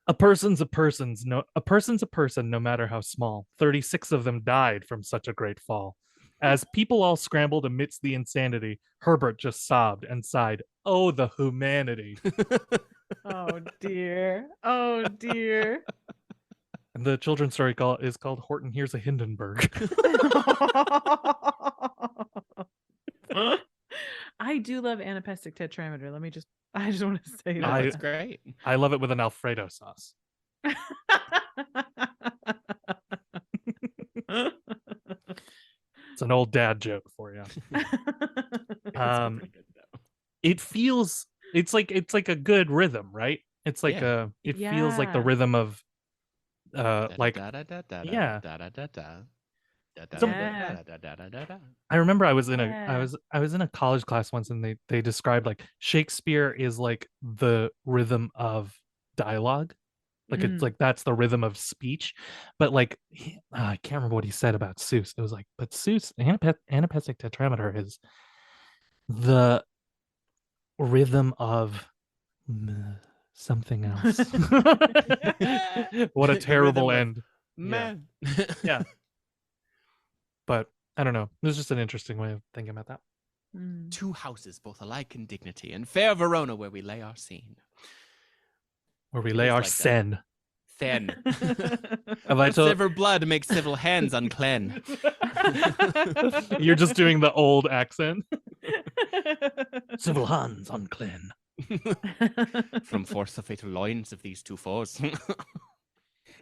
a person's a person, no matter how small. 36 of them died from such a great fall. As people all scrambled amidst the insanity, Herbert just sobbed and sighed, oh, the humanity. Oh dear. Oh dear. And the children's story is called Horton Hears a Hindenburg. I do love anapestic tetrameter. I just want to say No, that. it's great. I love it with an Alfredo sauce. It's an old dad joke for you. It feels it's like a good rhythm, right? It's like it feels like the rhythm of like yeah. I remember I was in a college class once, and they described like Shakespeare is like the rhythm of dialogue, like it's like that's the rhythm of speech, but like I can't remember what he said about Seuss. It was like, but Seuss anapestic tetrameter is the rhythm of something else. What a terrible end, man. Yeah. But I don't know. There's just an interesting way of thinking about that. Two houses, both alike in dignity, and fair Verona, where we lay our scene. Where we lay our sen. Sen. Have I told... Sever blood makes civil hands unclean. You're just doing the old accent. Civil hands unclean. From force the fatal loins of these two foes.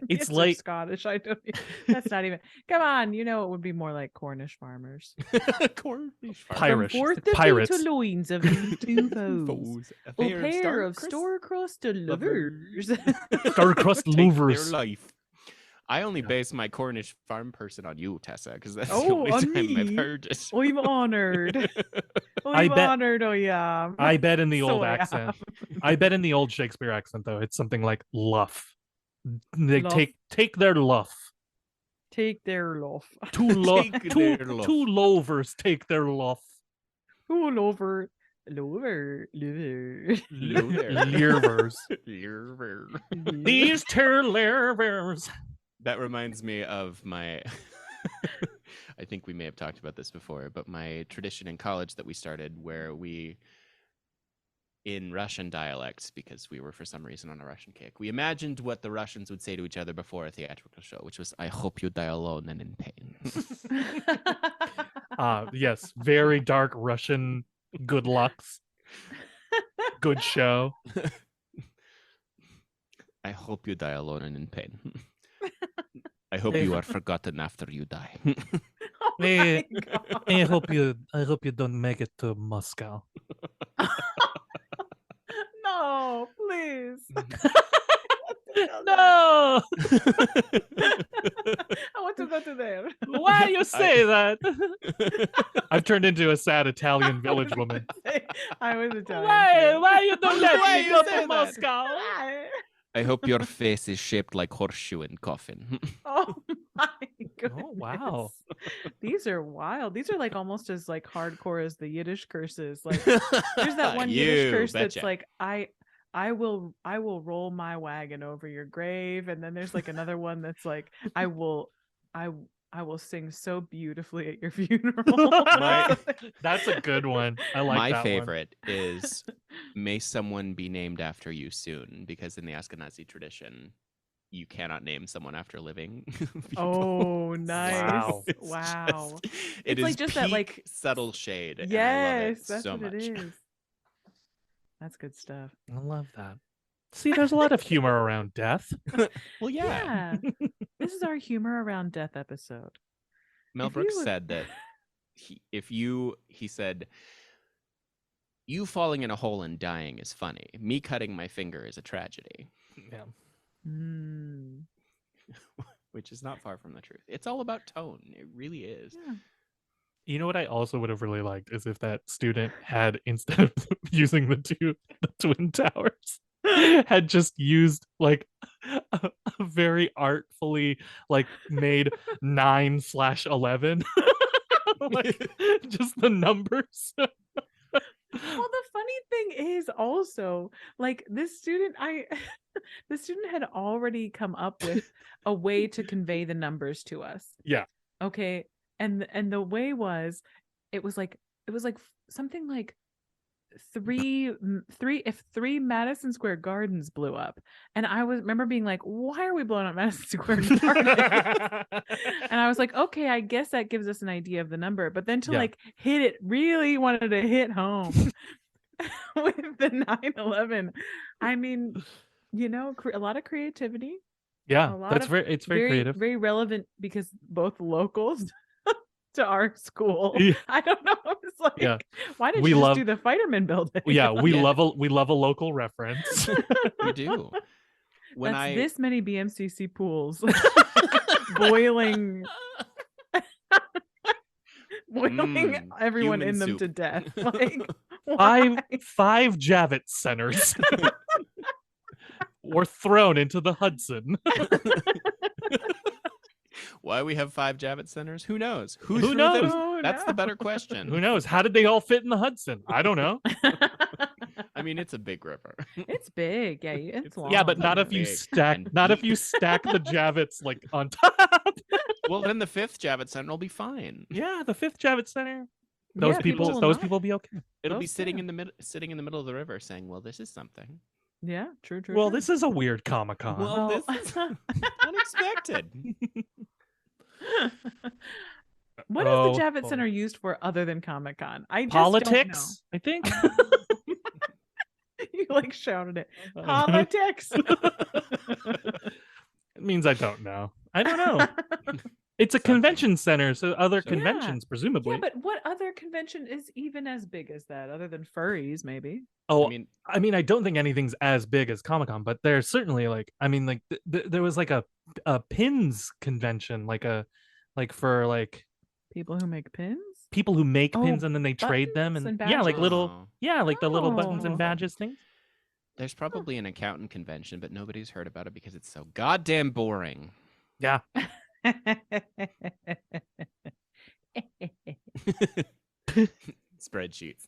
It's like Scottish. I don't. That's not even. Come on, you know it would be more like Cornish farmers. Cornish farmers. Pirates. From forth the fatal loins of these two foes. A pair of star-crossed lovers. Star-crossed lovers. Their life. I only base my Cornish farm person on you, Tessa, because that's the on only time me. I've heard it. I'm honored. Honored. Oh yeah. I bet in the old So accent. I bet in the old Shakespeare accent though, it's something like luff. They Luff. take their luff. Take their luff. Two lovers take their luff. Two lovers. Lurvers. These two lurvers. That reminds me of my I think we may have talked about this before, but my tradition in college that we started where we, in Russian dialects, because we were for some reason on a Russian kick, we imagined what the Russians would say to each other before a theatrical show, which was, I hope you die alone and in pain. Yes, very dark Russian good lucks. Good show. I hope you die alone and in pain. I hope you are forgotten after you die. I hope you don't make it to Moscow. No, please. No. I want to go to there. Why you say that? I've turned into a sad Italian village woman. I was Italian. Why you don't let me go to that? Moscow? I hope your face is shaped like horseshoe and coffin. Oh my goodness. Oh, wow. These are wild. These are like almost as like hardcore as the Yiddish curses. Like there's that one Yiddish You curse that's betcha. like I will roll my wagon over your grave, and then there's like another one that's like I will sing so beautifully at your funeral. That's a good one. I like My that favorite is may someone be named after you soon, because in the Ashkenazi tradition, you cannot name someone after living people. Oh, nice. Wow. It's Wow. It It's is like just that, like- peak subtle shade. And I love Yes, it that's so what much. it is. That's good stuff. one. I love that. See, there's a lot of humor around death. Well, yeah. Yeah. This is our humor around death episode. Mel If you Brooks would- said that he said, you falling in a hole and dying is funny. Me cutting my finger is a tragedy. Yeah. Mm. Which is not far from the truth. It's all about tone. It really is. Yeah. You know what I also would have really liked is if that student had, instead of using the twin towers, had just used like a very artfully like made 9/11. Like just the numbers. Well, the funny thing is also like this student, the student had already come up with a way to convey the numbers to us. Yeah. Okay. And the way was, it was like something like three if 3 Madison Square Gardens blew up, and I remember being like, why are we blowing up Madison Square Garden? And I was like, okay, I guess that gives us an idea of the number, but then to Yeah. like hit it, really wanted to hit home with the 9/11. I mean, you know, a lot of creativity. Yeah, A lot that's of very creative. very relevant, because both locals to our school. Yeah. I don't know. It's like, Yeah. why didn't We you just love- do the Fireman building? Yeah, we Yeah. love a local reference. We do. When That's I this many BMCC pools boiling everyone human in them soup. to death. Like, five why? 5 Javits centers were thrown into the Hudson. Why we have 5 Javits centers? Who knows? Who Who threw knows? them? Oh, That's the no. better question. Who knows? How did they all fit in the Hudson? I don't know. I mean, it's a big river. It's big. Yeah, it's It's- long. Yeah, but not if you Big stack and not if deep. you stack the Javits like on top. Well, then the 5th Javits center will be fine. Yeah, the 5th Javits center. Those Yeah, people will those not. people be okay. It'll be Those sitting two. in the middle of the river, saying, "Well, this is something." Yeah, true. Well, true. this is a weird Comic-Con. Well, Well, this is unexpected. what is Oh, the Javits boy. Center used for other than Comic-Con? I just Politics, I think. don't know. You like shouted it. Politics. It means I don't know. I don't know. It's a convention center, so other So- conventions, presumably. Yeah, but what other convention is even as big as that, other than furries, maybe? Oh, I mean, I don't think anything's as big as Comic-Con, but there's certainly like, I mean, like there was like a pins convention, like for like People who make pins? people who make Oh, pins and then they trade them, buttons and and yeah, like badges. little, Oh. yeah, like the little buttons and Oh. badges things. There's probably an accountant convention, but nobody's heard about it because it's so goddamn boring. Yeah, Spreadsheets.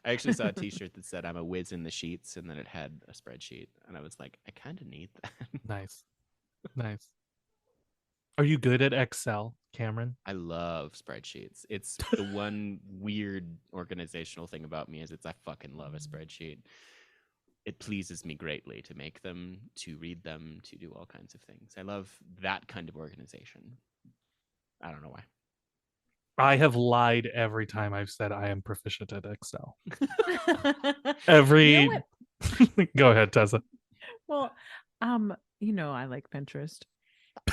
I actually saw a T-shirt that said "I'm a whiz in the sheets," and then it had a spreadsheet, and I was like, I kind of need that. nice, nice. Are you good at Excel, Cameron? I love spreadsheets. It's the one weird organizational thing about me is I fucking love a spreadsheet. It pleases me greatly to make them, to read them, to do all kinds of things. I love that kind of organization. I don't know why. I have lied every time I've said I am proficient at Excel. Every You know what? Go ahead, Tessa. Well, I like Pinterest.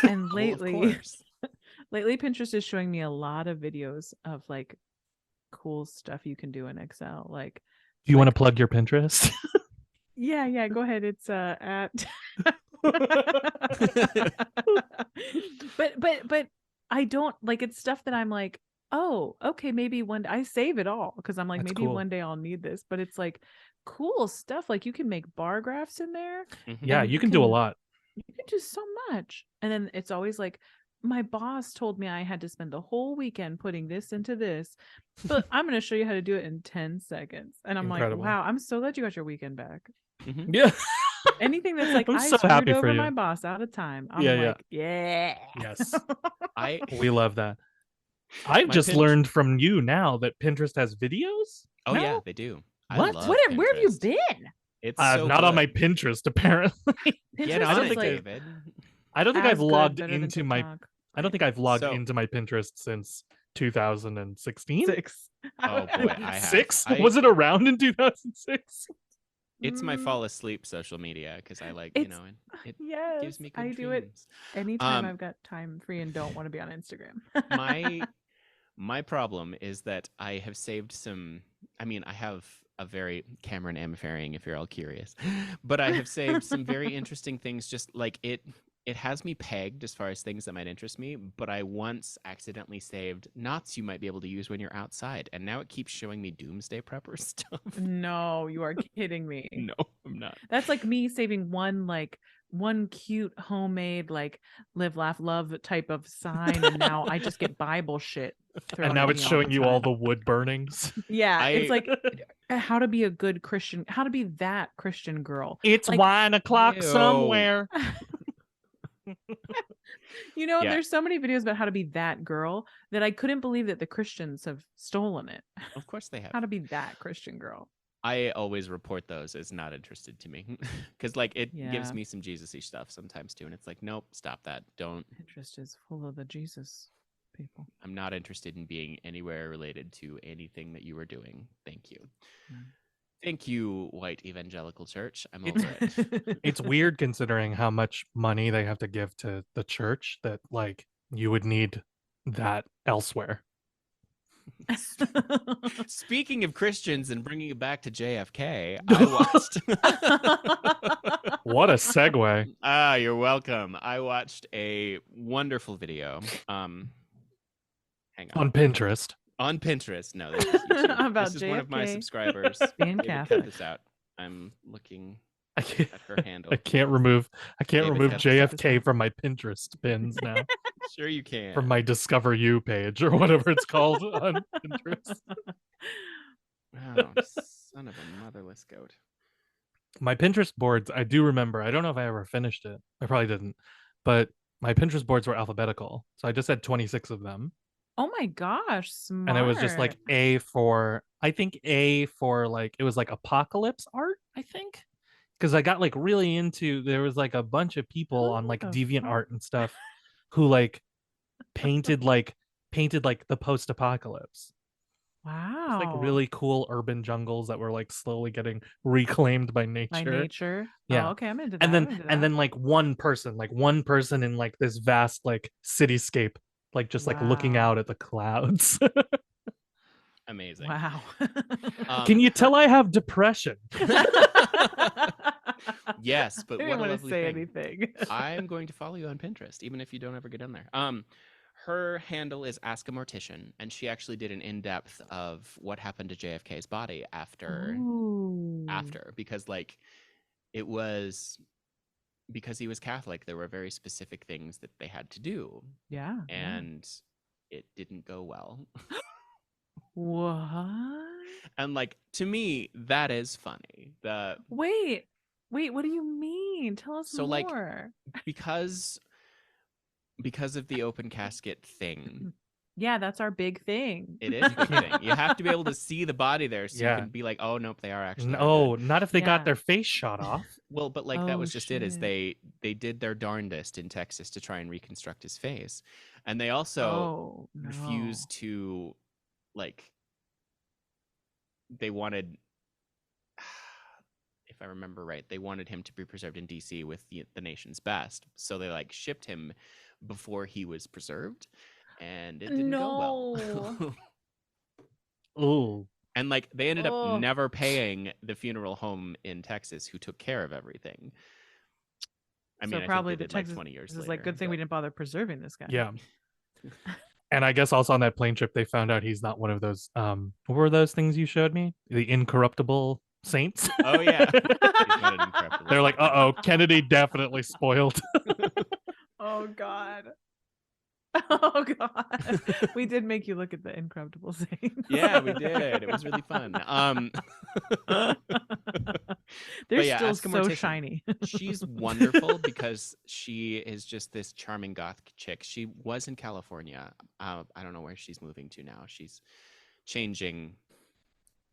And Well, of lately course. Pinterest is showing me a lot of videos of like cool stuff you can do in Excel. Like, Do you want to plug your Pinterest? yeah, go ahead. It's at but I don't like, it's stuff that I'm like, oh, okay, maybe one day I save it all because I'm like, That's maybe cool. one day I'll need this. But it's like cool stuff. Like you can make bar graphs in there. Yeah, And you can do a lot. you can do so much. And then it's always like, my boss told me I had to spend the whole weekend putting this into this, but I'm going to show you how to do it in 10 seconds. And I'm like, Incredible. wow, I'm so glad you got your weekend back. Yeah. Anything that's like, I'm I so screwed happy for over you. my boss out of time. I'm Yeah, yeah. like, yeah. Yes. I We love that. I've My just Pinterest- learned from you now that Pinterest has videos. oh yeah, now? they do. What? I love Where have you Pinterest. been? It's I'm so not on my good. Pinterest apparently. Get Pinterest on is it, like David. I don't think I've as good, logged better than into my TikTok. I don't think I've logged So- into my Pinterest since 2016. 6. Oh boy, I have. 6? I- Was it around in 2006? It's my Mm, fall asleep social media because I like, It's- it Yes, gives me good I do it dreams. anytime Um, I've got time free and don't want to be on Instagram. My problem is that I have saved some. I mean, I have a very Cameron Amafaring, if you're all curious, but I have saved some very interesting things. Just like it has me pegged as far as things that might interest me. But I once accidentally saved knots you might be able to use when you're outside, and now it keeps showing me doomsday prepper stuff. No, you are kidding me. No, I'm not. That's like me saving one cute homemade like live laugh love type of sign, and now I just get Bible shit thrown And now at it's me all showing the you all time. the wood burnings. Yeah, it's I- like how to be a good Christian, how to be that Christian girl. It's Like- 1 o'clock Ew. somewhere. You know, Yeah. there's so many videos about how to be that girl that I couldn't believe that the Christians have stolen it. Of course they have. How to be that Christian girl. I always report those as not interested to me because like it gives Yeah. me some Jesus-y stuff sometimes too, and it's like, nope, stop that. Don't. Pinterest is full of the Jesus people. I'm not interested in being anywhere related to anything that you are doing. Thank you. Mm. Thank you, white evangelical church. I'm It's- over it. It's weird considering how much money they have to give to the church that like you would need that elsewhere. Speaking of Christians and bringing it back to JFK, I watched. What a segue. Ah, you're welcome. I watched a wonderful video. Hang on. On Pinterest. On Pinterest. No, this is YouTube. About This is one of my JFK subscribers. being David, Catholic. cut this out. I'm looking I can't, at her handle. I can't remove David, remove cut this JFK out. from my Pinterest pins now. Sure you can. From my Discover You page or whatever it's called on Pinterest. Oh, son of a motherless goat. My Pinterest boards, I do remember. I don't know if I ever finished it. I probably didn't. But my Pinterest boards were alphabetical. So I just had 26 of them. Oh my gosh, smart. And it was just like A for like it was like apocalypse art, I think. Because I got like really into there was like a bunch of people on like the Deviant fuck? Art and stuff who like painted like the post-apocalypse. Wow. Like really cool urban jungles that were like slowly getting reclaimed by nature. by nature. Yeah. Oh, okay, I'm into that. And I'm then into and that. then like one person in like this vast like cityscape, like just like looking Wow. out at the clouds. Amazing. Wow. Can you tell I have depression? Yes, but I what didn't a want to lovely say thing. anything. I'm going to follow you on Pinterest, even if you don't ever get in there. Her handle is Ask a Mortician, and she actually did an in-depth of what happened to JFK's body after Ooh. because like it was because he was Catholic, there were very specific things that they had to do, Yeah. and it didn't go well. What? And like to me, that is funny. Wait, what do you mean? Tell us So, like, more. because of the open casket thing. Yeah, that's our big thing. It is a big thing. You have to be able to see the body there so Yeah. you can be like, oh nope, they are actually No, dead. not if they got Yeah. their face shot off. Well, but like that Oh, was just it, is shit. they did their darndest in Texas to try and reconstruct his face. And they also Oh, no. refused to, like, they wanted, if I remember right, they wanted him to be preserved in DC with the nation's best. So they like shipped him before he was preserved, and it didn't go well. Ooh. And like they ended up Oh. never paying the funeral home in Texas who took care of everything. I mean, So I probably think they the did like Texas 20 years is later. like good thing we but- didn't bother preserving this guy. Yeah. And I guess also on that plane trip, they found out he's not one of those. What were those things you showed me? The incorruptible saints. Oh yeah, he's not an incorruptible. They're like, saint. oh, Kennedy definitely spoiled. Oh God. Oh God. We did make you look at the incorruptible saint. Yeah, we did. It was really fun. They're yeah, still ask a so mortician. shiny. She's wonderful because she is just this charming goth chick. She was in California. I don't know where she's moving to now. She's changing,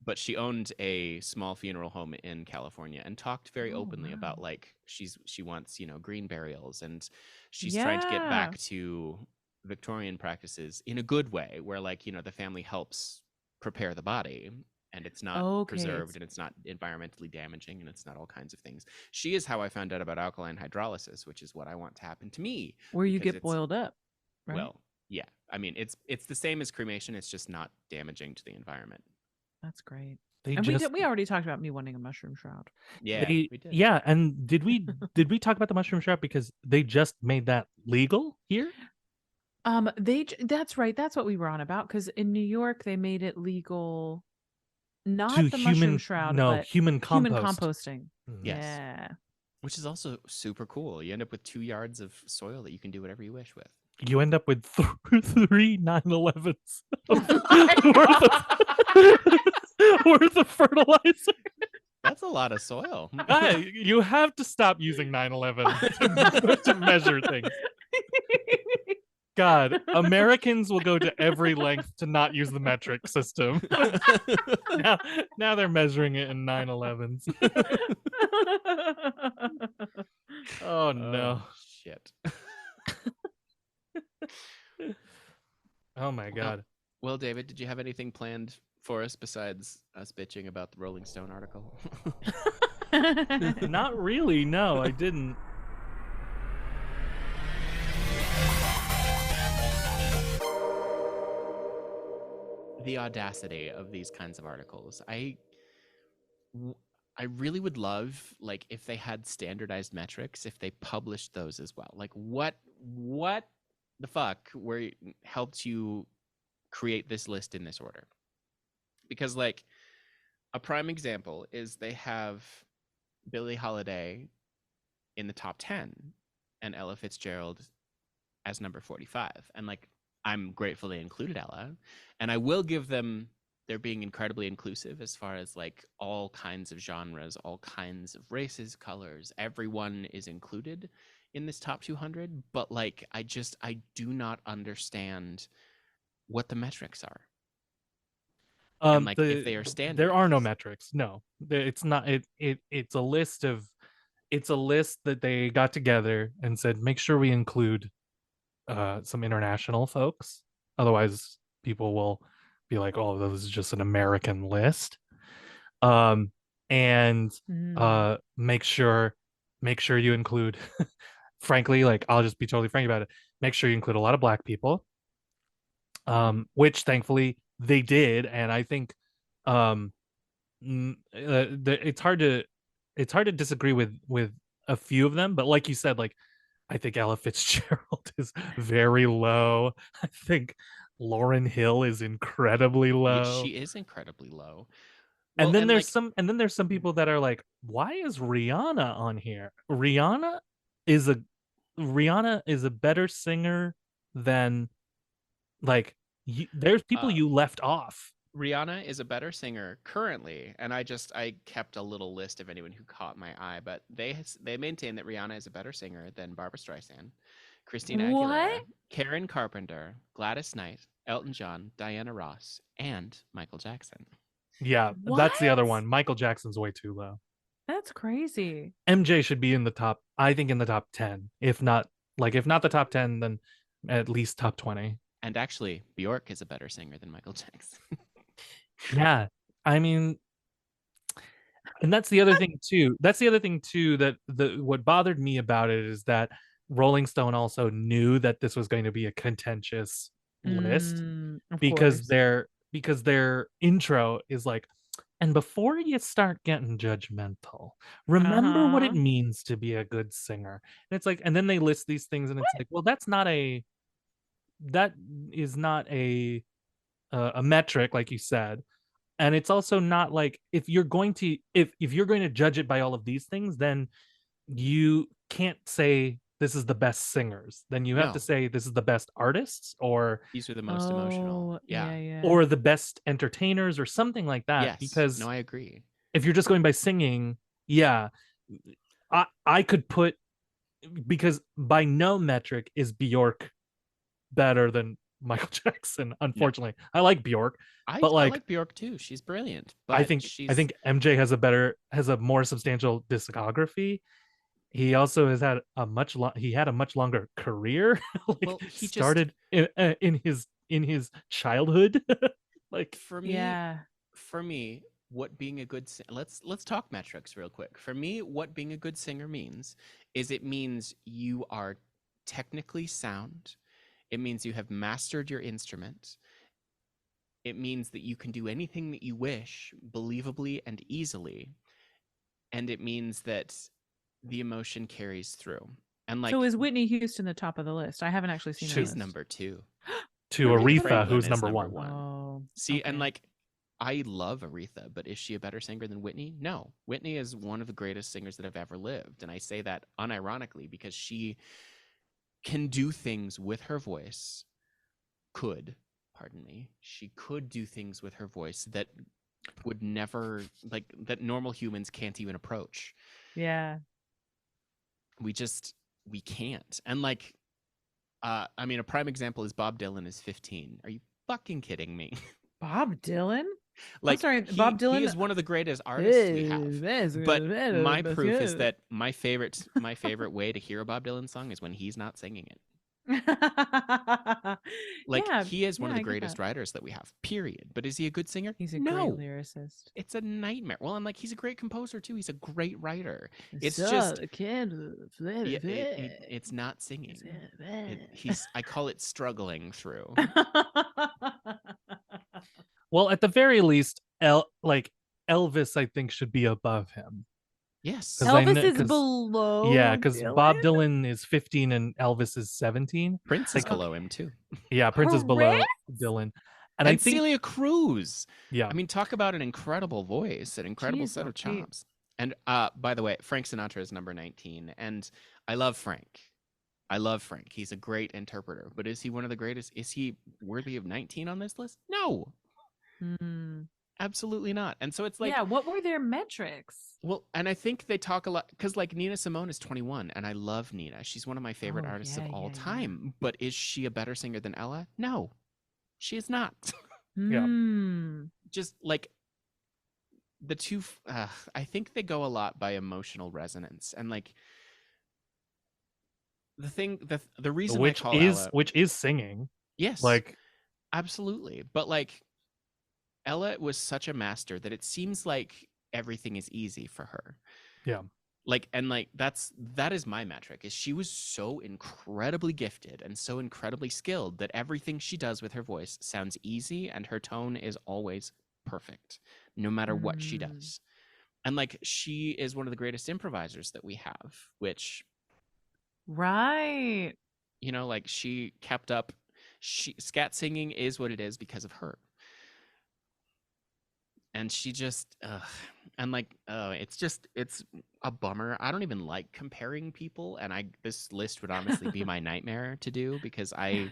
but she owned a small funeral home in California and talked very Oh, openly wow. about like she wants, green burials, and she's trying to get back to Victorian practices in a good way where like, the family helps prepare the body and it's not Okay, preserved and it's not environmentally damaging and it's not all kinds of things. She is how I found out about alkaline hydrolysis, which is what I want to happen to me. where you because get it's- boiled up, right? Well, yeah. I mean, it's the same as cremation. It's just not damaging to the environment. That's great. They And just we already talked about me wanting a mushroom shroud. Yeah, they we did. yeah, and did we talk about the mushroom shroud because they just made that legal here? That's right. That's what we were on about because in New York they made it legal, not To the human mushroom shroud, no, but human human compost. composting. Mhm. Yes. Yeah. Which is also super cool. You end up with 2 yards of soil that you can do whatever you wish with. You end up with three 9/11s worth of fertilizer. That's a lot of soil. You have to stop using 9/11 to measure things. God, Americans will go to every length to not use the metric system. now they're measuring it in 9/11s. Oh no. Shit. Oh my god. Well, David, did you have anything planned for us besides us bitching about the Rolling Stone article? Not really. No, I didn't. The audacity of these kinds of articles. I really would love, like, if they had standardized metrics, if they published those as well. Like, what the fuck helped you create this list in this order? Because, like, a prime example is they have Billie Holiday in the top 10 and Ella Fitzgerald as number 45. And, like, I'm grateful they included Ella. And I will give them, they're being incredibly inclusive as far as like all kinds of genres, all kinds of races, colors. Everyone is included in this top 200. But like, I do not understand what the metrics are. And like, if they are standard, there are no metrics. No, it's not. It's a list that they got together and said, make sure we include some international folks. Otherwise, people will be like, oh, this is just an American list. And make sure you include, frankly, like, I'll just be totally frank about it. Make sure you include a lot of Black people, which thankfully they did. And I think it's hard to disagree with a few of them, but like you said, like, I think Ella Fitzgerald is very low. I think Lauryn Hill is incredibly low. She is incredibly low. And then there's some people that are like, why is Rihanna on here? Rihanna is a better singer than, like, there's people you left off. Rihanna is a better singer currently, and I kept a little list of anyone who caught my eye, but they maintain that Rihanna is a better singer than Barbra Streisand, Christina Aguilera, Karen Carpenter, Gladys Knight, Elton John, Diana Ross, and Michael Jackson. Yeah, that's the other one. Michael Jackson's way too low. That's crazy. MJ should be in the top, I think, in the top 10. If not the top 10, then at least top 20. And actually, Bjork is a better singer than Michael Jackson. Yeah, I mean, and that's the other thing too. That what bothered me about it is that Rolling Stone also knew that this was going to be a contentious list because their intro is like, and before you start getting judgmental, remember what it means to be a good singer. And it's like, and then they list these things, and it's like, well, that's not a that is not a metric, like you said. And it's also not like, if you're going to judge it by all of these things, then you can't say this is the best singers. Then you have to No, say this is the best artists, these are the most emotional. Oh, Yeah. yeah. or the best entertainers, or something like that. Yes. Because No, I agree. if you're just going by singing, yeah, I could put, because by no metric is Bjork better than Michael Jackson. No, Unfortunately, I like Bjork, I but like like Bjork too. She's brilliant, I but think I she's think MJ has a more substantial discography. He also has had he had a much longer career. Like well, he just started in his childhood. Like for me, Yeah. for me, what being a good let's talk metrics real quick. For me, what being a good singer means is it means you are technically sound. It means you have mastered your instrument. It means that you can do anything that you wish believably and easily. And it means that the emotion carries through. And So like is Whitney Houston the top of the list? I haven't actually seen her she's list. number 2. to Really? Aretha, Franklin who's is number number one. 1. Oh, See, and okay. like I love Aretha, but is she a better singer than Whitney? No. Whitney is one of the greatest singers that have ever lived. And I say that unironically because she can do things with her voice. She could do things with her voice that would never, like, that normal humans can't even approach. Yeah. We can't. And like, I mean, a prime example is Bob Dylan is 15. Are you fucking kidding me? Bob Dylan? Like, sorry, Bob he Dylan? is one of the greatest artists we have. But my proof is that. that my favorite way to hear a Bob Dylan song is when he's not singing it. Like, Yeah, he is one of the I get greatest that. writers that we have, period. But is he a good singer? He's a No. great lyricist. It's a nightmare. Well, and like, he's a great composer too. He's a great writer. It's So just the candle, yeah, it's not singing. I call it struggling through. Well, at the very least, Elvis, I think, should be above him. Yes. 'Cause I Elvis kn- is 'cause- below. Yeah, because Bob Dylan? Dylan is 15 and Elvis is 17. Prince is Like, below him too. yeah, Prince is below Prince? Dylan, And I think Celia Cruz. yeah, I mean, talk about an incredible voice, an incredible Jeez, set of Pete. chops. And by the way, Frank Sinatra is number 19. And I love Frank. He's a great interpreter. But is he one of the greatest? Is he worthy of 19 on this list? No, absolutely not. And so it's like, yeah, what were their metrics? well, and I think they talk a lot because like Nina Simone is 21, and I love Nina. She's one of my favorite artists of all time. But is she a better singer than Ella? No, she is not. Yeah. Just like the two, I think they go a lot by emotional resonance, and like the reason I call Ella, which is singing. yes, Like, absolutely, but like Ella was such a master that it seems like everything is easy for her. yeah. Like, and like that is my metric, is she was so incredibly gifted and so incredibly skilled that everything she does with her voice sounds easy, and her tone is always perfect no matter what she does. And like, she is one of the greatest improvisers that we have, which, Right. you know, like, she kept up. Scat singing is what it is because of her. And she just and like, it's a bummer. I don't even like comparing people, and this list would honestly be my nightmare to do, because I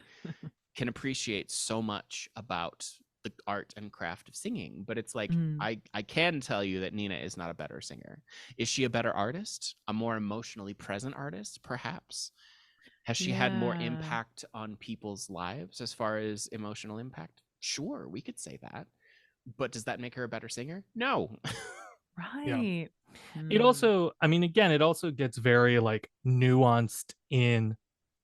can appreciate so much about the art and craft of singing. But it's like, I can tell you that Nina is not a better singer. Is she a better artist? A more emotionally present artist? Perhaps. Has she had more impact on people's lives as far as emotional impact? Sure, we could say that. But does that make her a better singer? No. Right. It also, I mean, again, it also gets very like nuanced in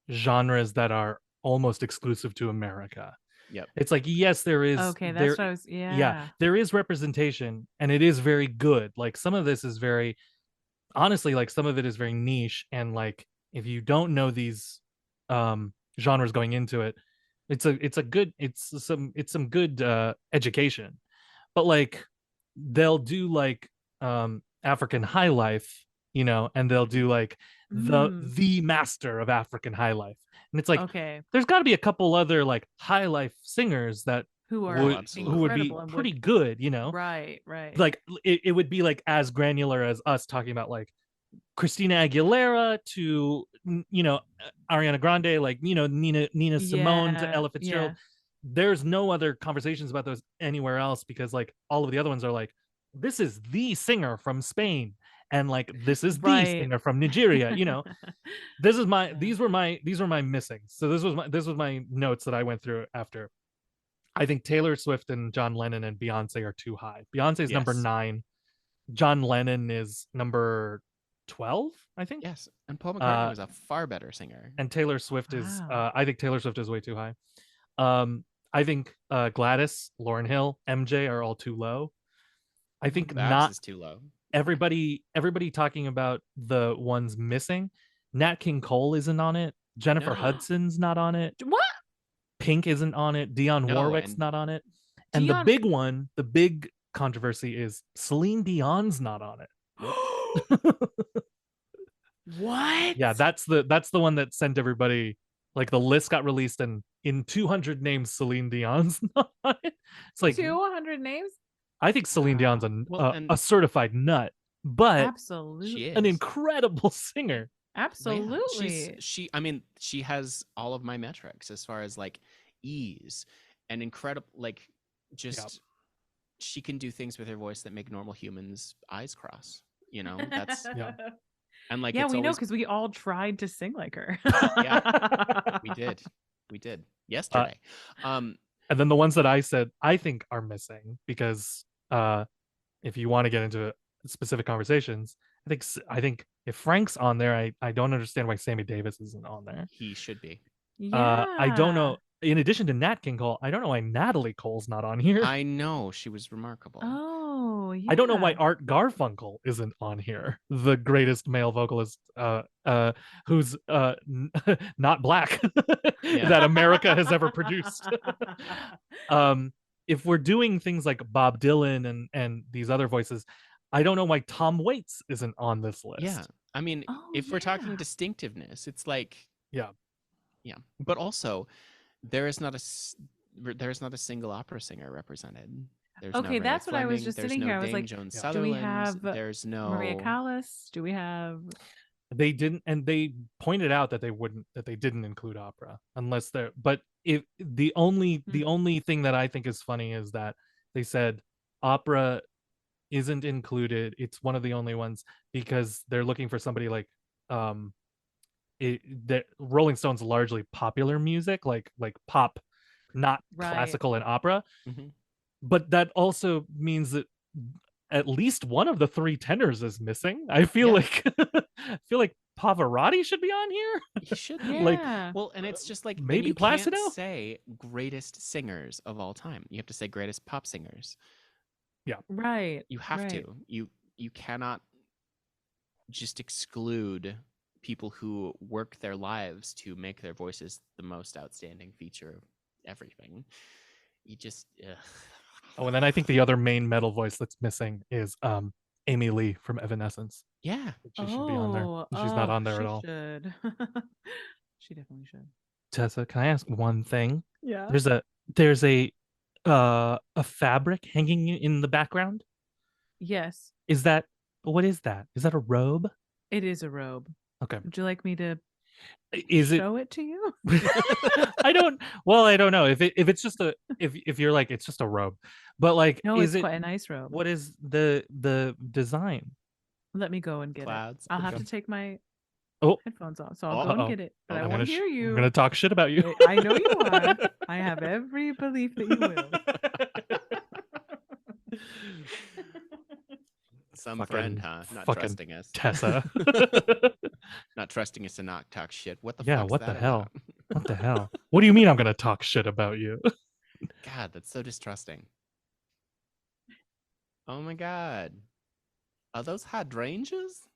genres that are almost exclusive to America. Yep. It's like, yes, there is. Okay, that's what I was. Yeah. There is representation, and it is very good. Like, some of this is very, honestly, like, some of it is very niche, and like, if you don't know these genres going into it, it's some good education. But like, they'll do like African high life, and they'll do like the master of African high life, And it's like Okay. there's got to be a couple other like high life singers that Who are Oh, would absolutely. who would be incredible and pretty would good, you know? right. Like it would be like as granular as us talking about like Christina Aguilera to Ariana Grande, like Nina Simone to Yeah. Ella Fitzgerald. Yeah. There's no other conversations about those anywhere else because like all of the other ones are like this is the singer from Spain and like this is the Right. singer from Nigeria. This is my Yeah. these were my missing. So this was my notes that I went through after. I think Taylor Swift and John Lennon and Beyonce are too high. Beyonce's number Yes. 9. John Lennon is number 12, I think. Yes. And Paul McCartney Uh, was a far better singer. and Taylor Swift is Wow. I think Taylor Swift is way too high. I think Gladys, Lauryn Hill, MJ are all too low. I think Babs not is too low. everybody talking about the ones missing. Nat King Cole isn't on it. Jennifer No. Hudson's not on it. What? Pink isn't on it. Dionne No, Warwick's and not on it. And the Dionne- big one, the big controversy is Celine Dion's not on it. What? Yeah, that's the one that sent everybody like the list got released and in 200 names Celine Dion's not on it. It's like 200 names? I think Celine Dion's Well, and a certified nut, but Absolutely. she an is. incredible singer. Yeah, Absolutely. I mean, she has all of my metrics as far as like ease and incredible, like just she can do things with her voice that make normal humans' eyes cross. That's Yeah. and like yeah, it's we know always because we all tried to sing like her. we did yesterday. And then the ones that I said I think are missing because if you want to get into specific conversations, I think if Frank's on there, I don't understand why Sammy Davis isn't on there. He should be. Yeah. I don't know. In addition to Nat King Cole, I don't know why Natalie Cole's not on here. I know she was remarkable. Oh, yeah. I don't know why Art Garfunkel isn't on here. The greatest male vocalist who's not black that America has ever produced. If we're doing things like Bob Dylan and these other voices, I don't know why Tom Waits isn't on this list. Yeah. I mean, Oh, if we're talking yeah. distinctiveness, it's like Yeah. But also there is not a single opera singer represented. There's no Okay, Renee that's what I was Fleming, just there's sitting no here. I was Dame like, Joan do we Sutherland, have there's no Maria Callas? Do we have They didn't, and they pointed out that they didn't include opera unless they're. But if the only thing that I think is funny is that they said opera isn't included. It's one of the only ones because they're looking for somebody like that Rolling Stones largely popular music, like pop, not Right. classical and opera. Mhm. But that also means that at least one of the 3 tenors is missing. I feel Yeah. like Pavarotti should be on here. He should Yeah. be. Like, Well, and it's just like then maybe you Placido? can't say greatest singers of all time. You have to say greatest pop singers. right? You have right. to. You cannot just exclude people who work their lives to make their voices the most outstanding feature of everything. You just Oh, and then I think the other main metal voice that's missing is Amy Lee from Evanescence. yeah. She should be on there. She's not on there at all. She should. She definitely should. Tessa, can I ask one thing? Yeah. There's a fabric hanging in the background. Yes, What is that? Is that a robe? it is a robe. Okay. Would you like me to Is it show it to you? I don't know if it's just if you're like it's just a robe. But like No, is it's it quite a nice robe. what is the design? Let me go and get Clouds. it. I'll have Okay. to take my Oh. headphones off, so I'll go and Uh-oh. get it. But I I'm won't gonna hear you. I'm gonna talk shit about you. I know you are. I have every belief that you will. Some Fucking- friend, huh? Not fucking trusting us. Tessa. Not trusting us to not talk shit. What the Yeah, fuck's what the that hell? about? What the hell? What do you mean I'm gonna talk shit about you? God, that's so distrusting. Oh my god. Are those hydrangeas?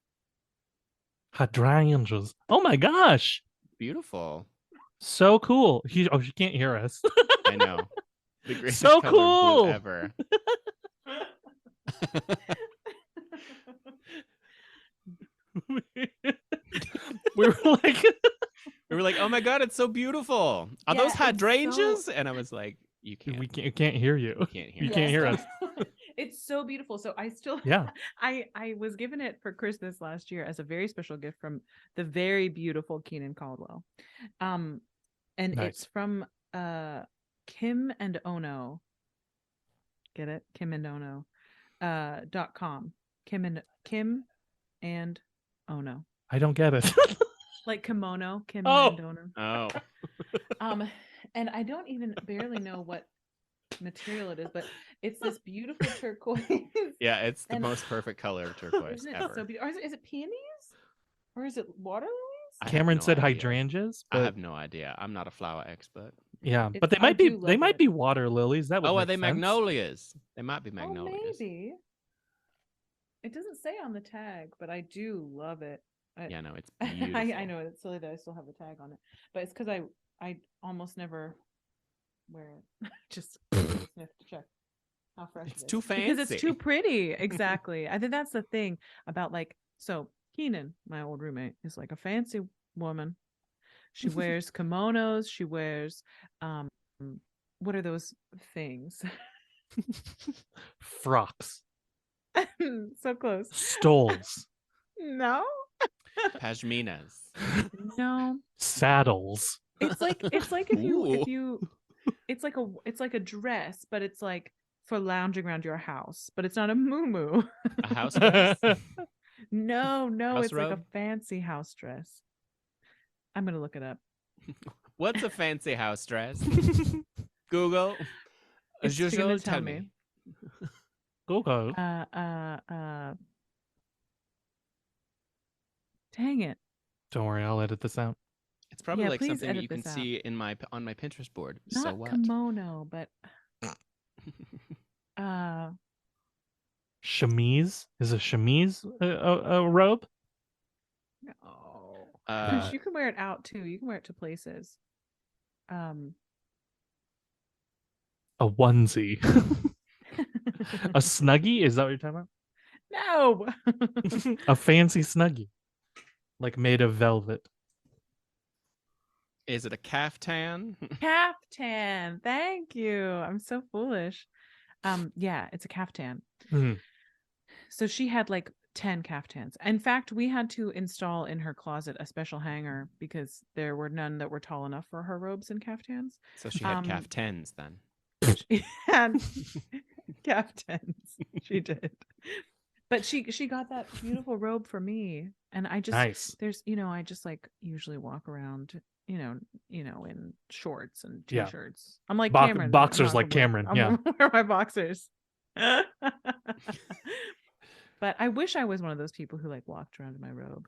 Hydrangeas. Oh my gosh. Beautiful. So cool. She can't hear us. I know. The greatest So color blue cool. ever. We were like We were like, oh my god, it's so beautiful. Are Yeah, those it's hydrangeas? so- And I was like, you can't. We can't hear you. You can't hear. You us. can't hear us. It's so beautiful. So I still Yeah. I was given it for Christmas last year as a very special gift from the very beautiful Keenan Caldwell. And Nice. it's from Kim and Ono. Get it? Kim and Ono. .com. Kim and Ono. I don't get it. Like kimono, Kim Oh. and Ono. Oh. And I don't even barely know what material it is, but it's this beautiful turquoise. Yeah, it's the And- most perfect color of turquoise Isn't it ever. so beautiful? Is it peonies? Or is it water lilies? I have Cameron no said idea. hydrangeas, I but have no idea. I'm not a flower expert. yeah, It's- but they I might be do they love might it. be water lilies. That would Oh, are make they sense. magnolias? They might be Oh, magnolias. maybe. It doesn't say on the tag, but I do love it. Yeah, no, it's beautiful. I know it's silly that I still have the tag on it, but it's because I almost never wear it. Just sniff to check how fresh It's it is. too Because fancy. it's too pretty. Exactly. I think that's the thing about so Keenan, my old roommate, is like a fancy woman. She wears kimonos. She wears what are those things? Frocks, So close. stoles, No. Pashminas. No. saddles. It's like if Ooh. you it's like a dress, but it's like for lounging around your house, but it's not a muumuu. A house dress. No, House it's like a robe? fancy house dress. I'm gonna look it up. What's a fancy house dress? Google. It's Jojo, gonna tell tell me. me. Go. Dang it. Don't worry, I'll edit this out. It's probably Yeah, like please something that edit you can this out. see on my Pinterest board. Not So what? kimono, but Chemise is a chemise a robe? no. Uh, You can wear it out too. You can wear it to places. A onesie. A snuggie? Is that what you're talking No. about? A fancy snuggie, like made of velvet. is it a caftan? Caftan. Thank you. I'm so foolish. Yeah, it's a caftan. Mhm. So she had like 10 caftans. In fact, we had to install in her closet a special hanger because there were none that were tall enough for her robes and caftans. So she had caftans then. She had caftans. She did. But she got that beautiful robe for me. And I just Nice. there's I just like usually walk around in shorts and Yeah. t-shirts. I'm like Bo- Cameron. boxers like Cameron, I'm yeah. gonna wear my boxers. But I wish I was one of those people who like walked around in my robe.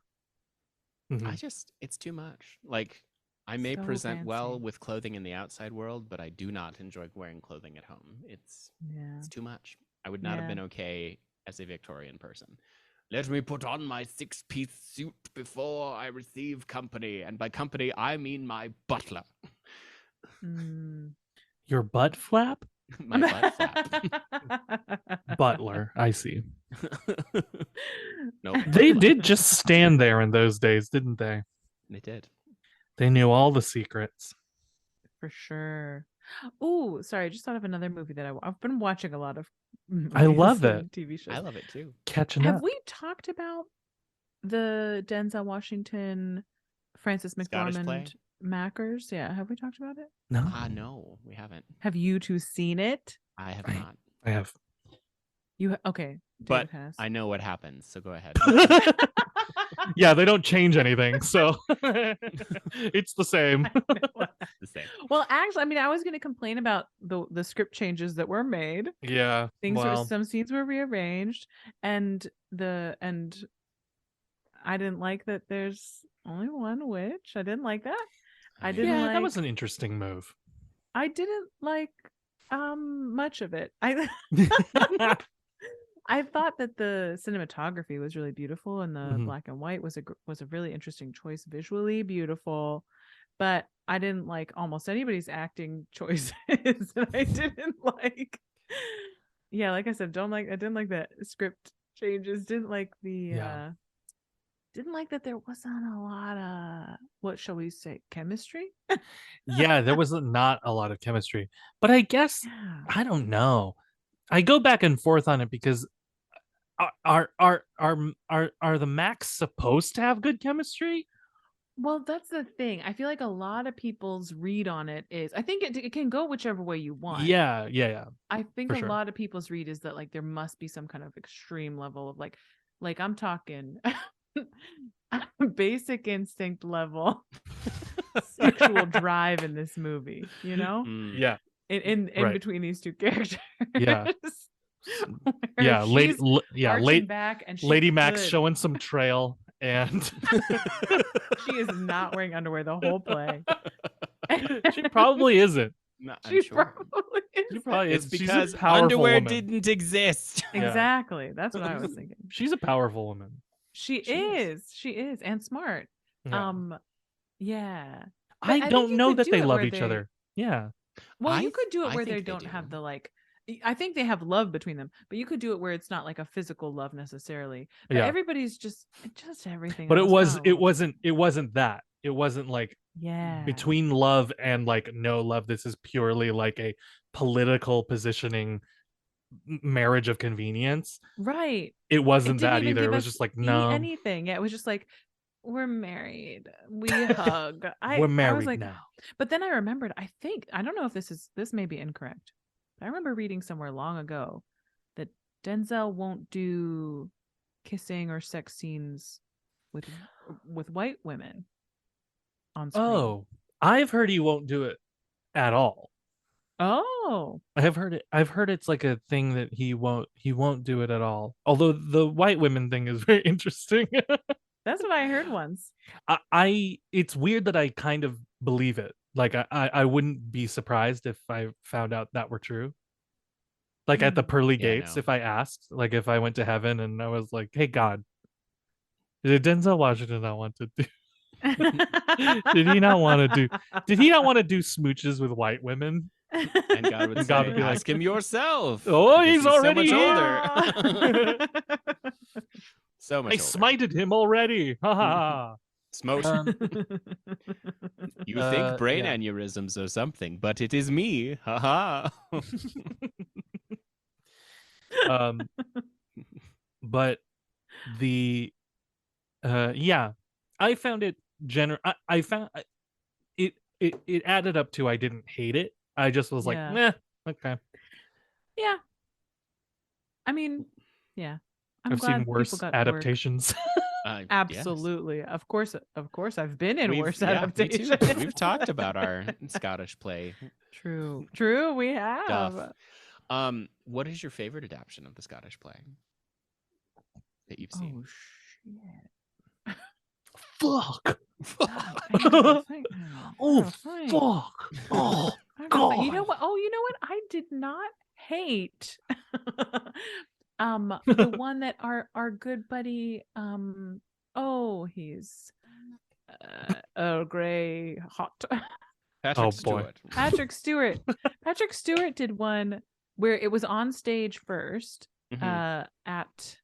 Mhm. It's too much. Like, I may So present well fancy. with clothing in the outside world, but I do not enjoy wearing clothing at home. It's Yeah. too much. I would not have Yeah. been okay as a Victorian person. Let me put on my 6-piece suit before I receive company. And by company, I mean my butler. Mm. Your butt flap? My butt flap. Butler. I see. Nope. They did just stand there in those days, didn't they? They did. They knew all the secrets. For sure. Oh, sorry. I just thought of another movie that I've been watching a lot of. I love movies and it. TV shows. I love it too. Catching Have up. we talked about the Denzel Washington, Francis Scottish play? McDormand Mackers? Yeah, have we talked about it? No, No, we haven't. Have you two seen it? I have Right. not. I have. Okay. But David has. I know what happens, so go ahead. Yeah, they don't change anything, so it's the same. The same. Well, actually, I mean, I was going to complain about the script changes that were made. Yeah. Some scenes were rearranged, and I didn't like that there's only one witch. I didn't like that. I didn't yeah, like. that was an interesting move. I didn't like much of it. I thought that the cinematography was really beautiful, and the Mhm. black and white was a really interesting choice, visually beautiful. But I didn't like almost anybody's acting choices. And I didn't like. Yeah, like I said, I didn't like the script changes. Didn't like the. Yeah. didn't like that there wasn't a lot of, what shall we say, chemistry. Yeah, there was not a lot of chemistry, but I guess Yeah. I don't know. I go back and forth on it because are the Macs supposed to have good chemistry? Well, that's the thing. I feel like a lot of people's read on it is, I think it can go whichever way you want. Yeah, I think for a sure. lot of people's read is that like there must be some kind of extreme level of like I'm talking basic instinct level sexual drive in this movie, you know? Mm. Yeah, In right. between these two characters. Yeah. Where Yeah, she's arching back and she Lady Mac's could. showing some trail, and She is not wearing underwear the whole play. she probably isn't. No, I'm She sure. probably She is. probably It's is. She's a because powerful underwear woman. didn't exist. Yeah. Exactly. That's what I was thinking. She's a powerful woman. She is. She is, and smart. Yeah. Yeah. I think don't you know could that do they it love where each other. Yeah. Well, you could do it I where they think they don't do. have the like. I think they have love between them, but you could do it where it's not like a physical love necessarily. But Yeah. everybody's just everything. But else it wasn't that. It wasn't like yeah. between love and like no love. This is purely like a political positioning marriage of convenience. Right. It wasn't didn't that even either. It give was us just like no, anything. Yeah, it was just like we're married. We hug. we're I was married like, now. but then I remembered. I don't know if this may be incorrect. But I remember reading somewhere long ago that Denzel won't do kissing or sex scenes with white women on screen. Oh, I've heard he won't do it at all. Oh, I've heard it's like a thing that he won't do it at all. Although the white women thing is very interesting. that's what I heard once. I it's weird that I kind of believe it. Like I wouldn't be surprised if I found out that were true. Like at the pearly Yeah, gates, no. if I asked, like if I went to heaven and I was like, "Hey God, did Denzel Washington not want to do? Did he not want to do? Did he not want to do smooches with white women?" And God would And say, God would be like, ask him yourself. "Oh, because he's already so much here." older. So much I older. smited him already. Ha ha. Smote. You think brain yeah. aneurysms or something, but it is me. Ha ha. But the yeah, I found it I found it added up to I didn't hate it. I just was like, Yeah. "Meh, okay." Yeah. I mean, yeah. I've glad seen worse people got adaptations. Yes. Absolutely. Of course, I've been in worse Me too. adaptations. We've talked about our Scottish play. True, we have. Duff. What is your favorite adaptation of the Scottish play that you've seen? Oh shit. Fuck. Oh Fuck. Oh God. You know what? Oh, you know what? I did not hate the one that our good buddy he's Earl Grey hot. Patrick Oh, boy. Stewart. Patrick Stewart. Patrick Stewart did one where it was on stage first Mhm. at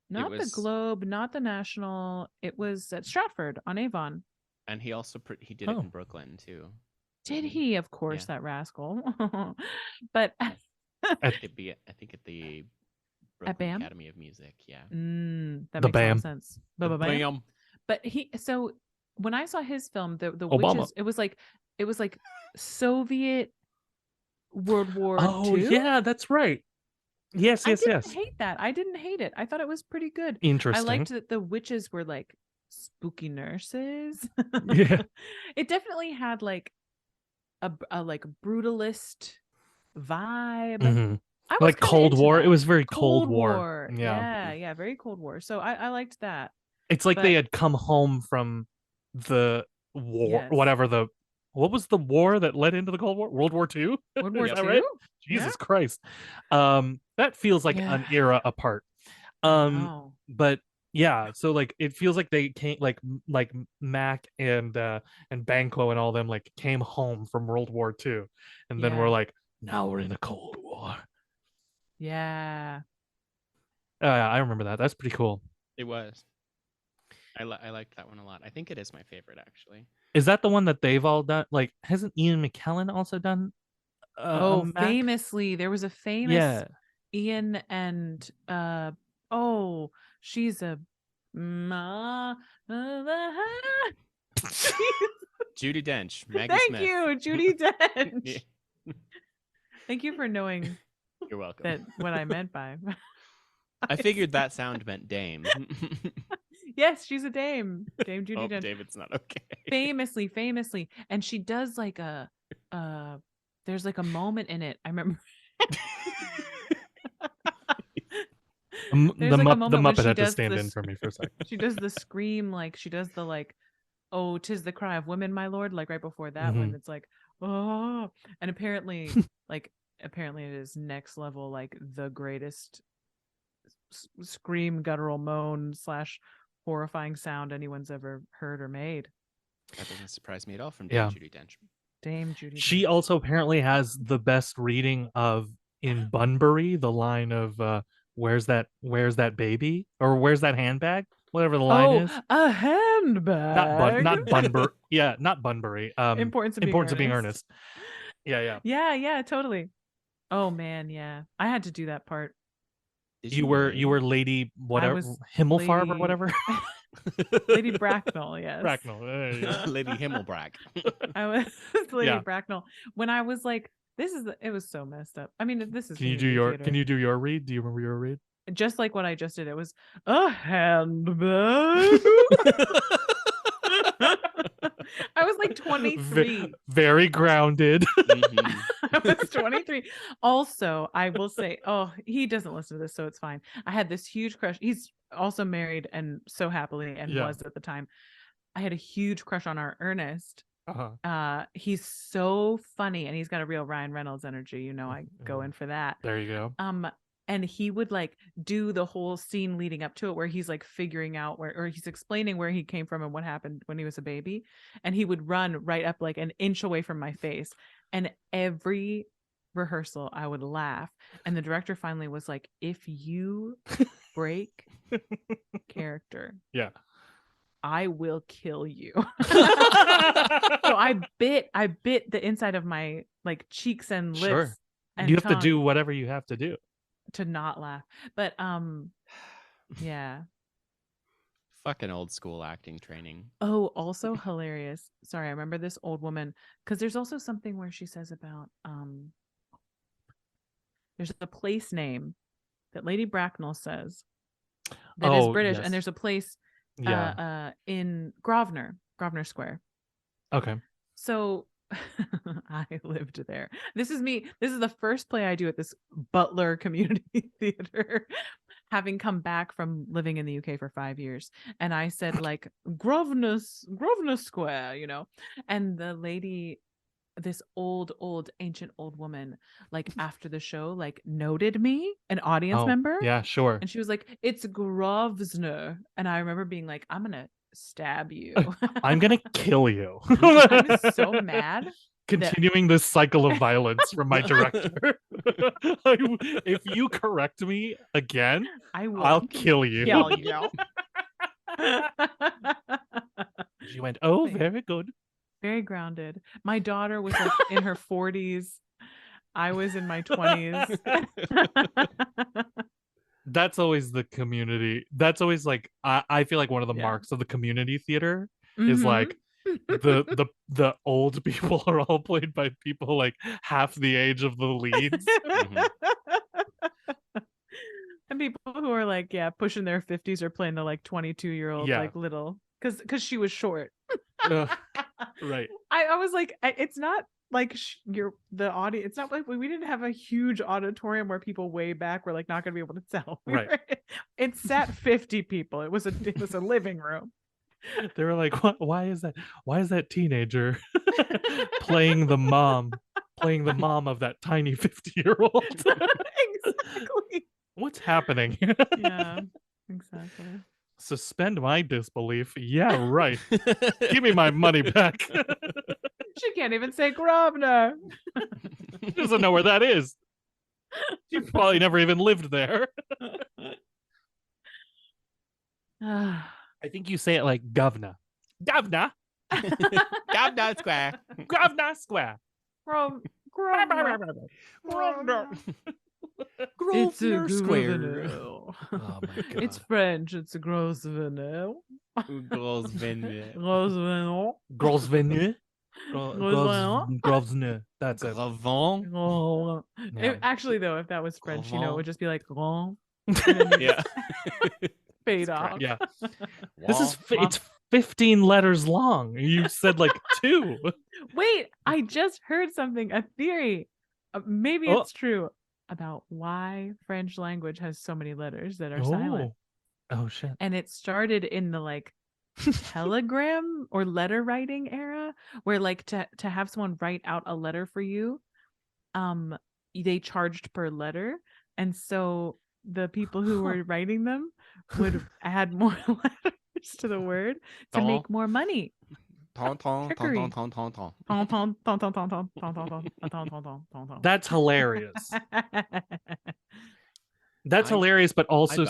not the Globe, not the National. It was at Stratford on Avon. And he also he did it in Brooklyn too. Did he? Of course, Yeah. that rascal. But It'd be, I think, at the Brooklyn BAM? Academy of Music. Yeah. That The makes a lot BAM. of sense. Bam. But so when I saw his film, the Obama. witches, it was like Soviet World War Oh II. yeah, that's right. Yes. I didn't hate that. I didn't hate it. I thought it was pretty good. Interesting. I liked that the witches were like spooky nurses. Yeah. It definitely had like a like brutalist vibe. Mhm. I was Like kinda Cold into War. that. It was very Cold War. Yeah, very Cold War. So I liked that. It's like they But- had come home from the war, Yes. whatever what was the war that led into the Cold War? World War II? World War Is that II? right? Jesus Christ. That feels like an era apart. Wow. But yeah, so like it feels like they came like Mac and Banquo and all them like came home from World War II, and then Yeah. we're like, now we're in a Cold War. Yeah. I remember that. That's pretty cool. It was. I liked that one a lot. I think it is my favorite, actually. Is that the one that they've all done? Like, hasn't Ian McKellen also done a Oh, Mac? famously, there was a famous Yeah. Ian and oh, she's a ma. Judi Dench, Maggie Thank Smith. you, Judi Dench. Yeah. Thank you for knowing You're welcome. that what I meant by. I figured that sound meant dame. Yes, she's a dame. Dame Judi Oh, Dench. David's not okay. Famously, and she does like there's like a moment in it. I remember. There's like a The moment when Muppet she had to does stand in this. for me for a second. She does the scream, like she does the like, oh, 'tis the cry of women, my lord. Like right before that, when it's like, oh, and apparently, apparently it is next level, like the greatest scream, guttural moan / horrifying sound anyone's ever heard or made. That doesn't surprise me at all from Yeah. Dame Judi Dench. Dame Judi. She also apparently has the best reading of in Bunbury, the line of where's that baby? Or where's that handbag? Whatever the line is. A handbag. Not Bunbury. Yeah, not Bunbury. Importance of being earnest. Yeah. Yeah, totally. Oh man, yeah. I had to do that part. You were Lady whatever, was Himmelfarb or Lady- whatever. Lady Bracknell, yes. Bracknell. There you go. Lady Himmelbrag. I was Lady Yeah. Bracknell. When I was like, it was so messed up. I mean, this is Can you do your read? Do you remember your read? just like what I just did? It was a handbag. I was like 23. Very grounded. Mhm. I was 23. Also, I will say, oh, he doesn't listen to this, so it's fine. I had this huge crush. He's also married and so happily and Yeah. was at the time. I had a huge crush on our Ernest. Uh-huh. He's so funny and he's got a real Ryan Reynolds energy. You know, I go in for that. There you go. And he would like do the whole scene leading up to it where he's like figuring out or he's explaining where he came from and what happened when he was a baby. And he would run right up like an inch away from my face. And every rehearsal I would laugh. And the director finally was like, if you break character, Yeah. I will kill you. So I bit the inside of my like cheeks and lips. Sure. And you have to tongue do whatever you have to do to not laugh. But yeah. Fucking old school acting training. Oh, also hilarious. Sorry, I remember this old woman because there's also something where she says about there's a place name that Lady Bracknell says that is British, yes. and there's a place in Grosvenor Square. Okay. So I lived there. This is me. This is the first play I do at this Butler Community Theater, having come back from living in the UK for 5 years. And I said like Grosvenor Square, you know, and the lady, this ancient old woman, like after the show, like noted me, an audience member. Yeah, sure. And she was like, it's Grosvenor. And I remember being like, I'm going to stab you. I'm going to kill you. I'm so mad. Continuing this cycle of violence from my director. If you correct me again, I'll kill you. Kill you. She went, oh, very good. Very grounded. My daughter was like in her 40s. I was in my 20s. That's always the community. That's always like I feel like one of the Yeah. marks of the community theater is like the old people are all played by people like half the age of the leads. And people who are like, yeah, pushing their 50s are playing the like 22-year-old like little because she was short. Right. I was like, it's not like the audience. It's not like we didn't have a huge auditorium where people way back were like not going to be able to tell. Right. It sat 50 people. It was a living room. They were like, what? Why is that teenager playing the mom of that tiny 50-year-old? Exactly. What's happening? Yeah, exactly. Suspend my disbelief. Yeah, right. Give me my money back. She can't even say Grosvenor. She doesn't know where that is. She probably never even lived there. I think you say it like governor. Governor. Governor Square. Governor Square. Grosvenor. It's a Grosvenor Square. Grosvenor. Oh my god. It's French. It's a Grosvenor. Grosvenor. Grosvenor. Grosvenor. Grosvenor. Grosvenor. That's it. Gravon. Oh. Yeah. Actually, though, if that was French, it would just be like Grand. Yeah. Fade It's off. Yeah. Wow. This is it's 15 letters long. You said like 2. Wait, I just heard something, a theory. Maybe Oh. it's true about why French language has so many letters that are silent. Oh shit. And it started in the like telegram or letter writing era, where like to have someone write out a letter for you, they charged per letter, and so the people who were writing them would add more letters to the word to make more money. Trickery. That's hilarious. That's hilarious, but also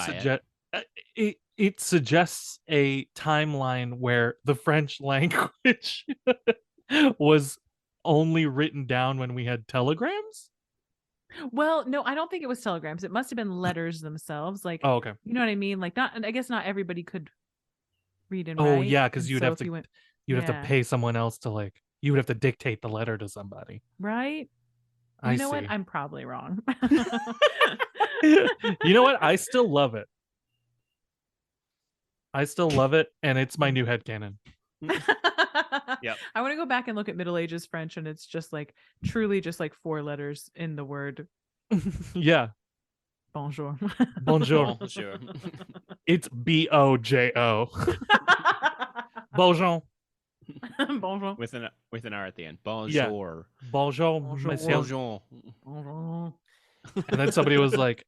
it suggests a timeline where the French language was only written down when we had telegrams. Well, no, I don't think it was telegrams. It must have been letters themselves. Like, Oh, okay. you know what I mean? Like, I guess not everybody could read and write. Oh, yeah, because and you'd so have if to you went, you'd have to yeah. pay someone else to like you would have to dictate the letter to somebody. Right? I You know see. what? I'm probably wrong. You know what? I still love it. I still love it, and it's my new headcanon. Yep. I want to go back and look at Middle Ages French, and it's just like truly just like 4 letters in the word Yeah. bonjour. Bonjour. Bonjour. It's BOJO. Bonjour. Bonjour. With an R at the end. Bonjour. Bonjour, Bonjour. monsieur. Bonjour. Bonjour. And then somebody was like,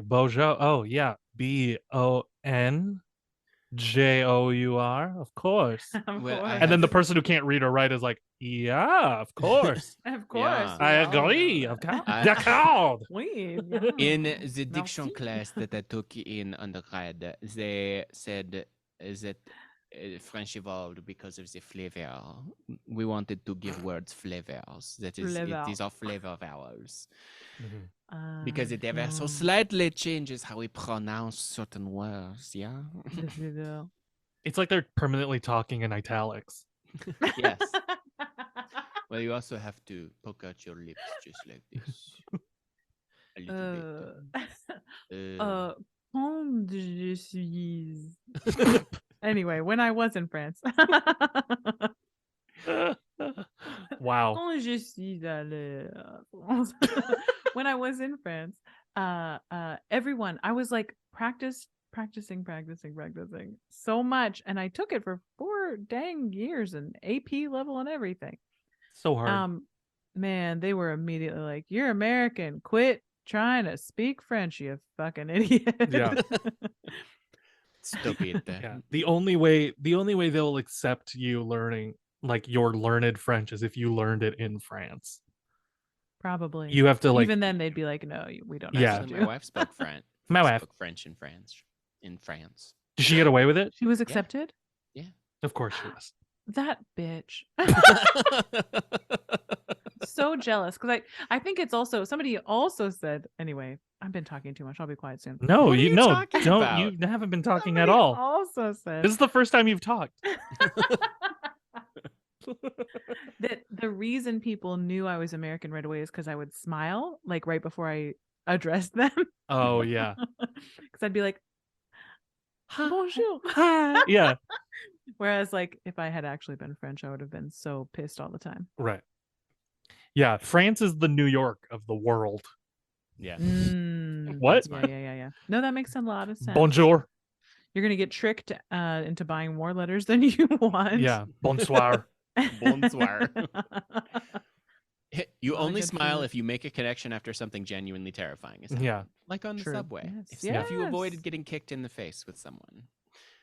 Bonjour. Oh yeah, BONJOUR. Of course. Of Well, course. And then the person who can't read or write is like, yeah, of course. Of course. Yeah. we I all know agree. that. Of course. I- D'accord. Oui, In yeah. the diction Merci. class that I took in undergrad, they said that French evolved because of the flavor. We wanted to give words flavors. That is, Flavor. these are flavor vowels. Mhm. Because it ever so slightly changes how we pronounce certain words, yeah? Le flavor. It's like they're permanently talking in italics. Yes. Well, you also have to poke out your lips just like this. A little bit. Quand je suis. Anyway, when I was in France. Wow. Quand je suis allée à France. When I was in France, everyone, I was like practicing so much, and I took it for 4 dang years and AP level and everything. So hard. Man, they were immediately like, "You're American. Quit trying to speak French, you fucking idiot." Yeah. Stupid. Yeah. The only way they'll accept you learning like your learned French is if you learned it in France. Probably. You have to like even then they'd be like, "No, we don't Yeah. have Actually, to." my wife spoke French. My wife. Spoke French in France. Did she get away with it? She was accepted? Of course she was. That bitch. So jealous because I think it's also somebody also said anyway. I've been talking too much. I'll be quiet soon. No, What are you you no, talking don't. about? You haven't been talking at Somebody all. Also said This is the first time you've talked. that the reason people knew I was American right away is because I would smile like right before I addressed them. Oh yeah. Because I'd be like, bonjour. Hi. Yeah. Whereas like if I had actually been French, I would have been so pissed all the time. Right. Yeah. France is the New York of the world. Yeah. What? Yeah. No, that makes a lot of sense. Bonjour. You're gonna get tricked into buying more letters than you want. Yeah. Bonsoir. Bonsoir. You Well, only good smile food. if you make a connection after something genuinely terrifying is Yeah. like on the True. subway. Yes, If you avoided yes. getting kicked in the face with someone,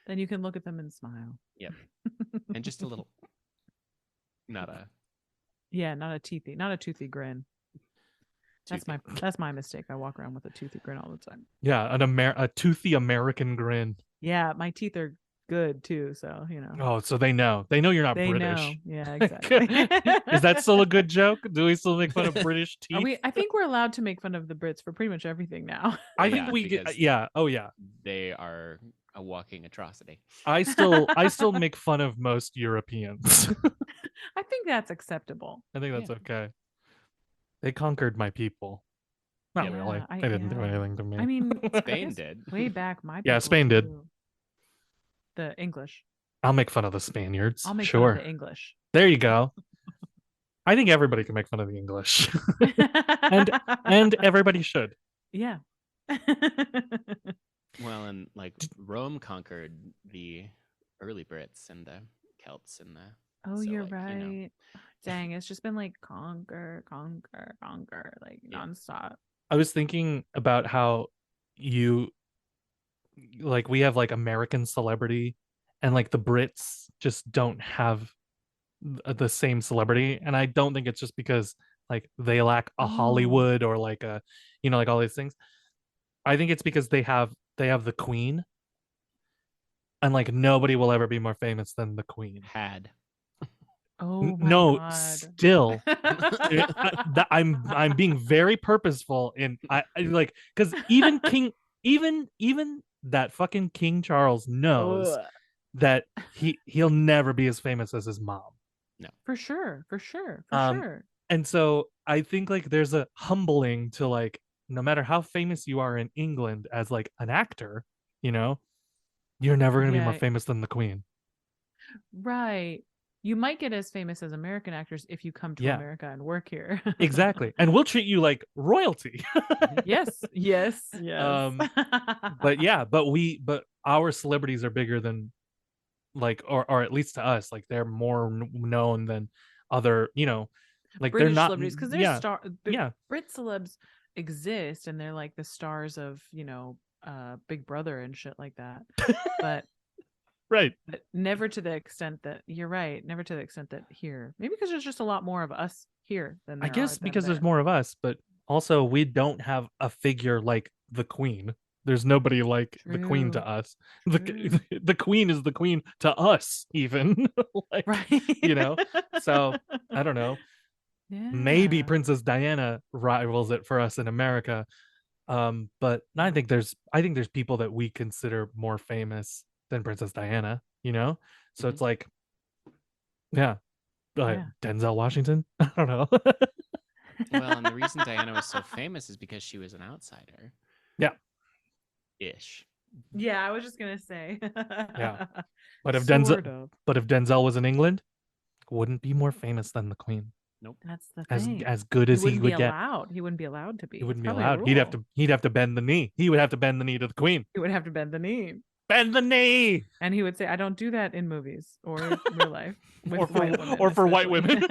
Then you can look at them and smile. and just a little, not a Yeah, not a toothy grin. That's my mistake. I walk around with a toothy grin all the time. Yeah, a toothy American grin. Yeah, my teeth are good too, so Oh, so they know you're not they British. know. Yeah, exactly. Is that still a good joke? Do we still make fun of British teeth? I think we're allowed to make fun of the Brits for pretty much everything now. I Yeah, think we get. because Yeah. Oh yeah. they are a walking atrocity. I still make fun of most Europeans. I think that's acceptable. I think that's Yeah. okay. They conquered my people. Not Yeah, really. They didn't do anything to me. I mean, Spain guess did. way back. My Yeah, people Spain did. too. The English. I'll make fun of the Spaniards. I'll make sure. fun of the English. There you go. I think everybody can make fun of the English, and everybody should. Yeah. Well, and like Rome conquered the early Brits and the Celts and the. Oh, so, you're like, right. Dang, it's just been like conquer, like Yeah. nonstop. I was thinking about how you like we have like American celebrity and like the Brits just don't have the same celebrity, and I don't think it's just because like they lack a Oh. Hollywood or like a like all these things. I think it's because they have the Queen, and like nobody will ever be more famous than the Queen. Had. Oh my No, God. still I'm being very purposeful in I like because even that fucking King Charles knows Ugh. that he'll never be as famous as his mom. For sure. Um, And so I think like there's a humbling to like no matter how famous you are in England as like an actor, you're never gonna be more Yeah. famous than the Queen. Right. You might get as famous as American actors if you come to Yeah. America and work here. Exactly. And we'll treat you like royalty. Yes. But yeah, but our celebrities are bigger than like or at least to us, like they're more known than other, like British they're not celebrities, because yeah, the Brit celebs exist and they're like the stars of Big Brother and shit like that, but right. never to the extent that you're right, never to the extent that here, maybe because there's just a lot more of us here than I there guess are them because there's there. more of us, but also we don't have a figure like the Queen. There's nobody like the Queen to True. us. True. The Queen is the Queen to us, even. Like, Right. So I don't know. Maybe Yeah. Princess Diana rivals it for us in America. But I think there's people that we consider more famous than Princess Diana, So it's like, yeah, Yeah. Denzel Washington. I don't know. Well, and the reason Diana was so famous is because she was an outsider. Yeah. Ish. Yeah, I was just gonna say. Yeah. But if Sort of. Denzel was in England, wouldn't be more famous than the Queen. Nope. That's the As thing. as good as he would get. Allowed. He wouldn't be allowed to be. He wouldn't It's be probably a allowed. He'd have rule. to bend the knee. He would have to bend the knee to the Queen. He would have to bend the knee. Bend the knee. And he would say, I don't do that in movies or real life. Or for white women, or for white especially.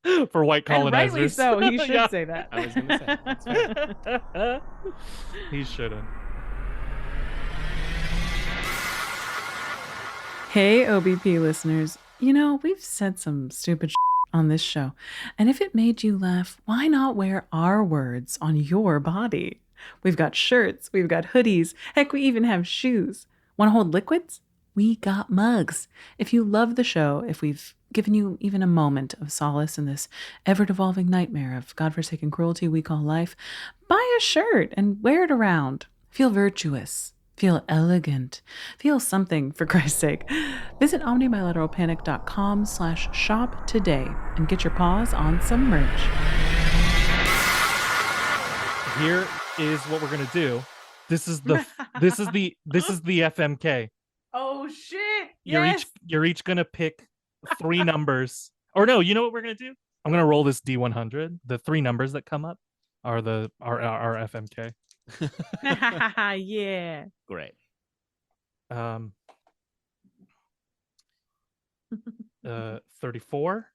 women. For white And colonizers. rightly so. He should Yeah. say that. I was gonna say, that's fair. He shouldn't. Hey, OBP listeners. We've said some stupid on this show. And if it made you laugh, why not wear our words on your body? We've got shirts, we've got hoodies, heck, we even have shoes. Want to hold liquids? We got mugs. If you love the show, if we've given you even a moment of solace in this ever-devolving nightmare of godforsaken cruelty we call life, buy a shirt and wear it around. Feel virtuous. Feel elegant. Feel something, for Christ's sake. Visit omnibilateralpanic.com/shop today and get your paws on some merch. Here is what we're gonna do. This is the FMK. Oh shit! You're each gonna pick 3 numbers. Or no, you know what we're gonna do? I'm gonna roll this D100. The 3 numbers that come up are our FMK. Yeah. Great. 34.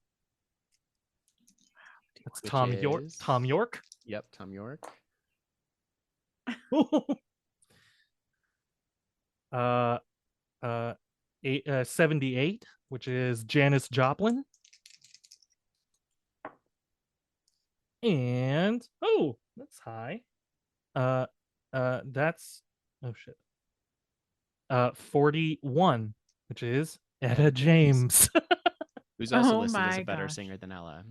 That's Which Tom York. is- Tom York. Yep, Tom York. 78, which is Janis Joplin. And that's high. That's oh shit. 41, which is Etta Etta James. who's also Oh listed as a my better gosh. singer than Ella.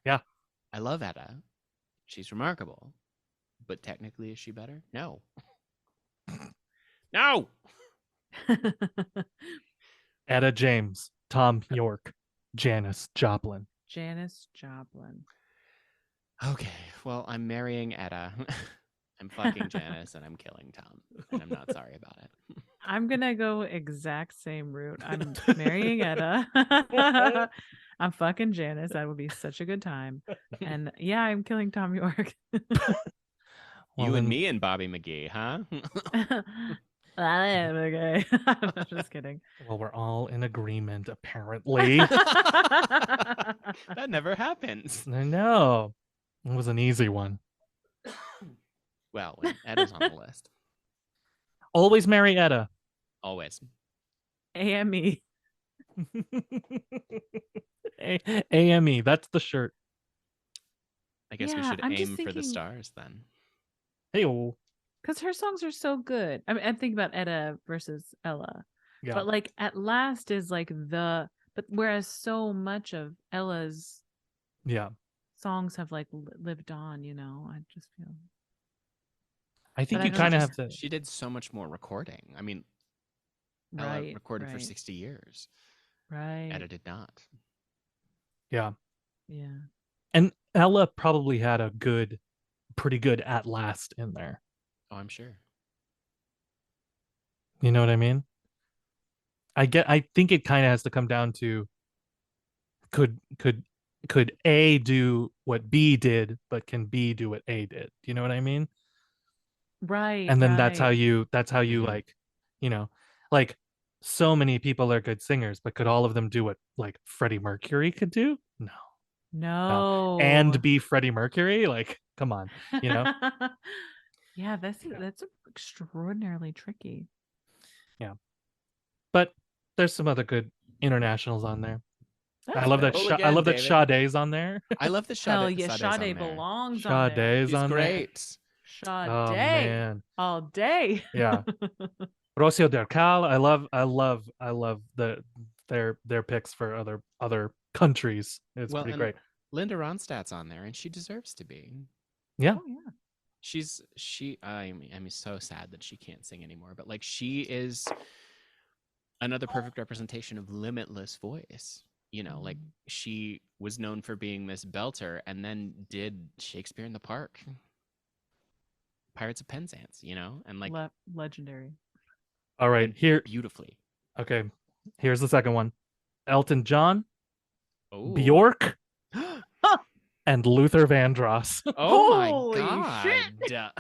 Yeah. I love Etta. She's remarkable. But technically, is she better? No. No! Etta James, Tom York, Janis Joplin. Janis Joplin. Okay, well, I'm marrying Etta. I'm fucking Janice, and I'm killing Tom. And I'm not sorry about it. I'm gonna go exact same route. I'm marrying Etta. I'm fucking Janice. That would be such a good time. And yeah, I'm killing Tom York. You and then- me and Bobby McGee, huh? I am okay. I'm just kidding. Well, we're all in agreement, apparently. That never happens. I know. It was an easy one. Well, when Etta's on the list. Always marry Etta. Always. AME. AME. That's the shirt. I guess we Yeah, should I'm just aim for the thinking- stars then. Hey, Because her songs are so good. I mean, I'm thinking about Etta versus Ella. yeah. But like At Last is like but whereas so much of Ella's Yeah. songs have like lived on, I just feel. I think But I you don't kind of know. have to. She did so much more recording. I mean, Ella Right. recorded for right, 60 years. Right. Etta did not. Yeah. Yeah. And Ella probably had a pretty good At Last in there. Oh, I'm sure. You know what I mean? I think it kind of has to come down to could A do what B did, but can B do what A did? Do you know what I mean? Right. And then that's how right. you Mhm. like, like so many people are good singers, but could all of them do what like Freddie Mercury could do? No. No. And be Freddie Mercury? Like, come on, you know? Yeah, that's extraordinarily tricky. But there's some other good internationals on there. I That's love fair. that. Well, I again, love that David. Sade's on there. I love the Hell Sade. yeah, Sade's on Sade there. belongs on there. Sade's She's on there. great. Sade. Oh man, All day. yeah. Rocio Dercal. I love their picks for other countries. It's Well, pretty and great. Linda Ronstadt's on there, and she deserves to be. Yeah. Oh yeah. I'm so sad that she can't sing anymore, but like she is another perfect representation of limitless voice. Like she was known for being this belter and then did Shakespeare in the Park, Pirates of Penzance, and like Legendary. All right. Here. beautifully. Okay. Here's the second one. Elton John, Oh. Bjork, and Luther Vandross. Oh Holy my shit. god.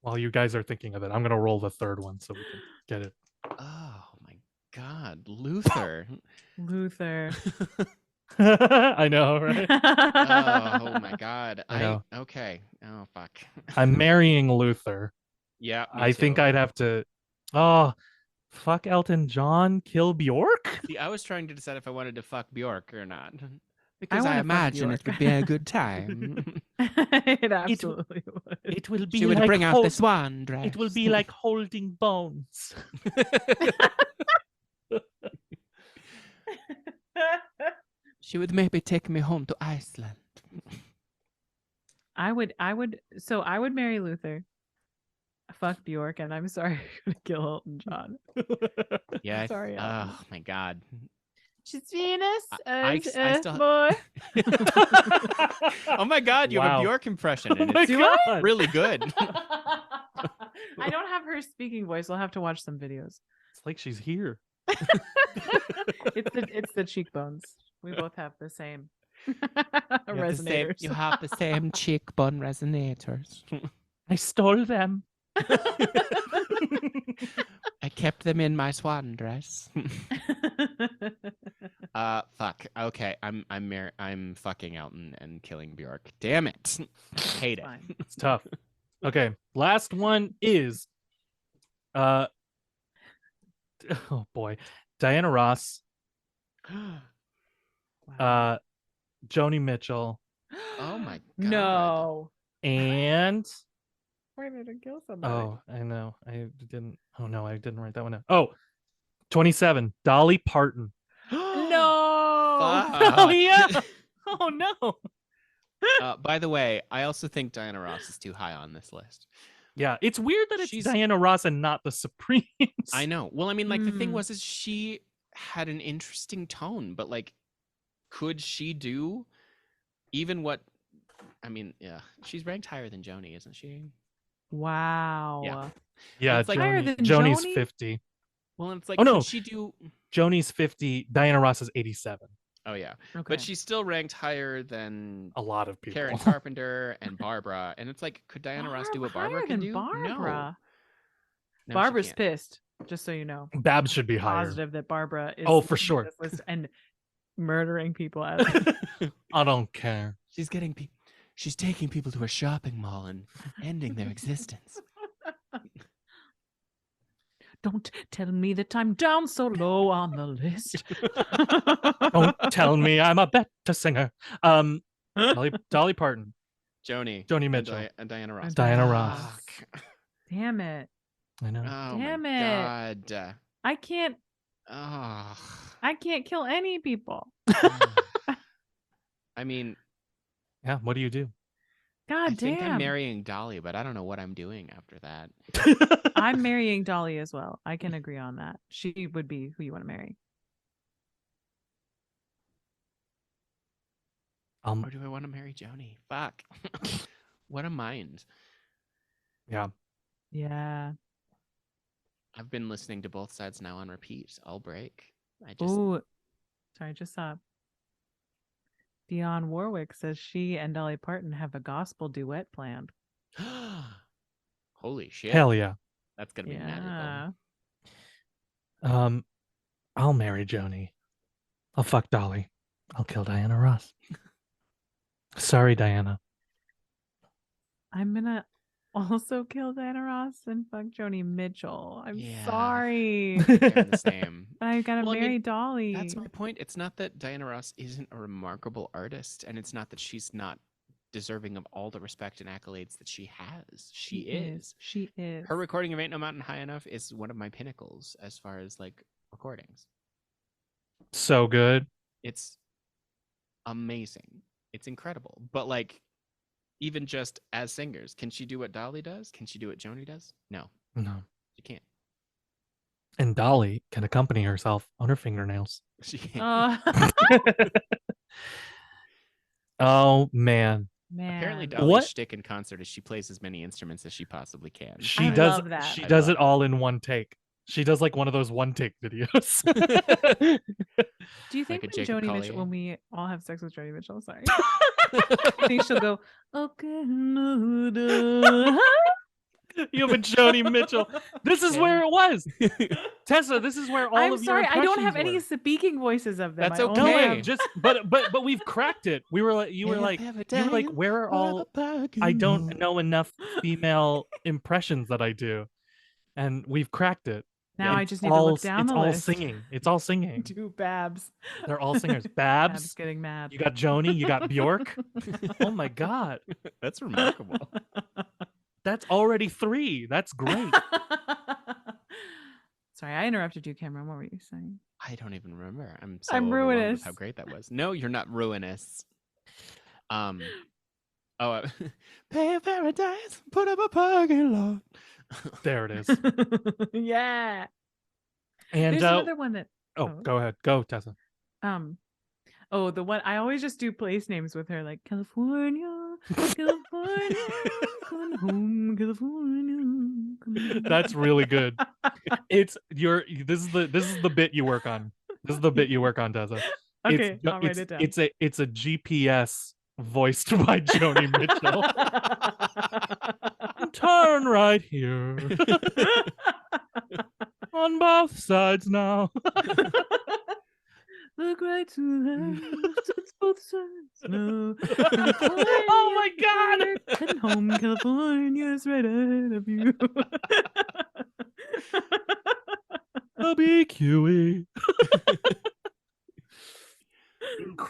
While you guys are thinking of it, I'm gonna roll the third one so we can get it. Oh my god, Luther. Luther. I know, right? Oh my god. I know. Okay. Oh fuck. I'm marrying Luther. Yeah, me I think too. I'd have to. Oh, fuck Elton John, kill Bjork. See, I was trying to decide if I wanted to fuck Bjork or not. Because wanna I fuck imagine it Bjork. would be a good time. It absolutely would. It will be She would like bring out the swan dress. it will be like holding bones. She would maybe take me home to Iceland. I would marry Luther. Fuck Bjork, and I'm sorry I'm gonna kill Elton John. Yeah. Sorry, Elton. Oh my god. She's Venus. I still- boy. Oh my god, you have Wow. a Bjork impression, and Oh my it's Do I? God. really good. I don't have her speaking voice. I'll have to watch some videos. It's like she's here. It's the cheekbones. We both have the same You have the same- resonators. you have the same cheekbone resonators. I stole them. I kept them in my swan dress. Fuck. Okay, I'm fucking Elton and killing Bjork. Damn it. Hate it. Fine. It's tough. Okay, last one is oh boy, Diana Ross, Wow. Joni Mitchell, Oh my god. No. and We're gonna kill somebody. oh, I know. I didn't. Oh no, I didn't write that one down. Oh, 27, Dolly Parton. No. Oh yeah. Fuck. Oh no. By the way, I also think Diana Ross is too high on this list. Yeah, it's weird that it's She's- Diana Ross and not the Supremes. I know. Well, I mean, like the thing Mm. was, is she had an interesting tone, but like, could she do even what? I mean, yeah, she's ranked higher than Joni, isn't she? Wow. Yeah, It's like- Higher than Joni's Joni? 50. Well, it's like, Oh, no. could she do? Joni's 50. Diana Ross is 87. Oh yeah, Okay. but she's still ranked higher than A lot of people. Karen Carpenter and Barbara, and it's like, could Diana Ross do what Barbara higher can than do? Barbara. No, she Barbara's can't. pissed, just so you know. Babs should be higher. Positive that Barbara is Oh, for looking at sure. this list and murdering people as I don't care. She's getting she's taking people to a shopping mall and ending their existence. Don't tell me that I'm down so low on the list. Don't tell me I'm a better singer. Dolly Parton, Joni Joni Mitchell, and Diana Ross. And Diana Ross. Fuck. Damn it. I know. Oh Damn my it. god. I can't Oh. kill any people. I mean, Yeah, what do you do? God I think I'm damn. marrying Dolly, but I don't know what I'm doing after that. I'm marrying Dolly as well. I can agree on that. She would be who you want to marry. Or do I want to marry Joni? Fuck. What a mind. Yeah. Yeah. I've been listening to both sides now on repeat. I'll break. I just Ooh. Sorry, I just saw Dionne Warwick says she and Dolly Parton have a gospel duet planned. Holy shit. Hell yeah. That's gonna be magical. Yeah. I'll marry Joni. I'll fuck Dolly. I'll kill Diana Ross. Sorry, Diana. I'm gonna also kill Diana Ross and fuck Joni Mitchell. I'm Yeah. sorry. They're the same. I gotta Well, I marry mean, Dolly. That's my point. It's not that Diana Ross isn't a remarkable artist, and it's not that she's not deserving of all the respect and accolades that she has. She is. She is. Her recording of Ain't No Mountain High Enough is one of my pinnacles as far as like recordings. So good. It's amazing. It's incredible. But like, even just as singers, can she do what Dolly does? Can she do what Joni does? No, No. she can't. And Dolly can accompany herself on her fingernails. She can't. Oh, man. Man. Apparently, Dolly's What? shtick in concert is she plays as many instruments as she possibly can. She I does love that. She I does love it all in one take. She does like one of those one take videos. Do you think Like a when Jacob Joni Mitchell, Collier? when we all have sex with Joni Mitchell, sorry, I think she'll go, okay, no, You have a Joni Mitchell. This is where it was. Tessa, this is where all I'm of your sorry, I don't have impressions any speaking voices of them. That's I okay. only were. No, have- just but we've cracked it. We were like you were like where are all I don't know enough female impressions that I do. And we've cracked it. Now It's I just need to all- look down it's the all list. singing. It's all singing. Do Babs. They're all singers. Babs Babs, getting mad. you got Joni, you got Bjork. Oh my god. That's remarkable. That's already 3. That's great. Sorry, I interrupted you, Cameron. What were you saying? I don't even remember. I'm so I'm overwhelmed with ruinous. how great that was. No, you're not ruinous. Pay a paradise, put up a parking lot. There it is. Yeah. And There's another one that oh, go ahead. Go, Tessa. oh, the one I always just do place names with her, like California, California, coming home, California. coming home. That's really good. This is the bit you work on. This is the bit you work on, Tessa. Okay, I'll write it down. It's a GPS voiced by Joni Mitchell. Turn right here. On both sides now. Look right to left, it's both sides. No. Oh my god! Heading home, California's right ahead of you. A BQE.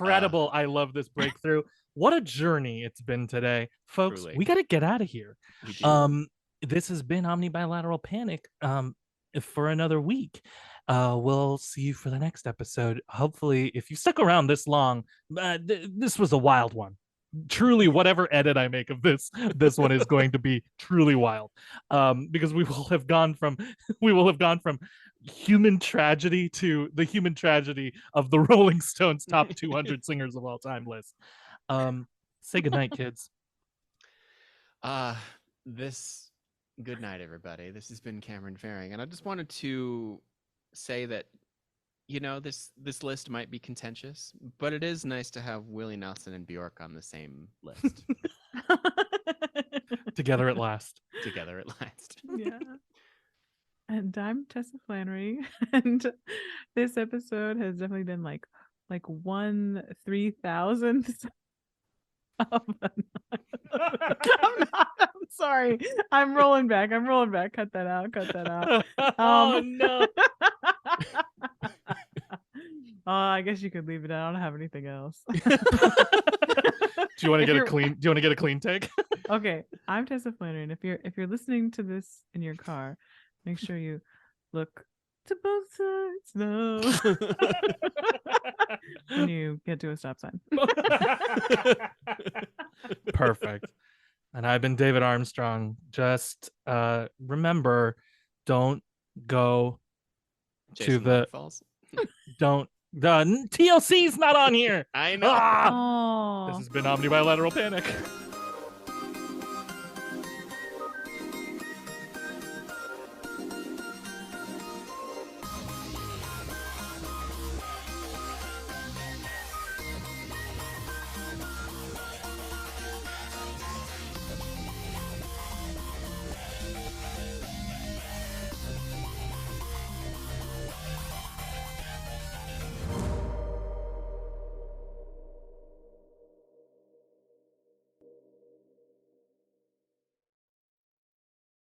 incredible. I love this breakthrough. What a journey it's been today. Folks, Truly. we got to get out of here. We do. This has been Omni Bilateral Panic for another week. We'll see you for the next episode. Hopefully, if you stuck around this long, this was a wild one. Truly, whatever edit I make of this one is going to be truly wild, because we will have gone from human tragedy to the human tragedy of the Rolling Stones top 200 singers of all time list. Say goodnight, kids. Good night, everybody. This has been Cameron Faring, and I just wanted to say that, you know, this list might be contentious, but it is nice to have Willie Nelson and Bjork on the same list. Together at last. Together at last. Yeah. And I'm Tessa Flannery, and this episode has definitely been like 1/3000th of I'm sorry. I'm rolling back. Cut that out. Oh no. I guess you could leave it out. I don't have anything else. Do you want to get a clean take? Okay, I'm Tessa Flannery, and if you're listening to this in your car, make sure you look to both sides now when you get to a stop sign. Perfect. And I've been David Armstrong. Just remember, don't go Jason to the Falls. don't the TLC's not on here. I know. Ah! Oh. This has been Omni Bilateral Panic.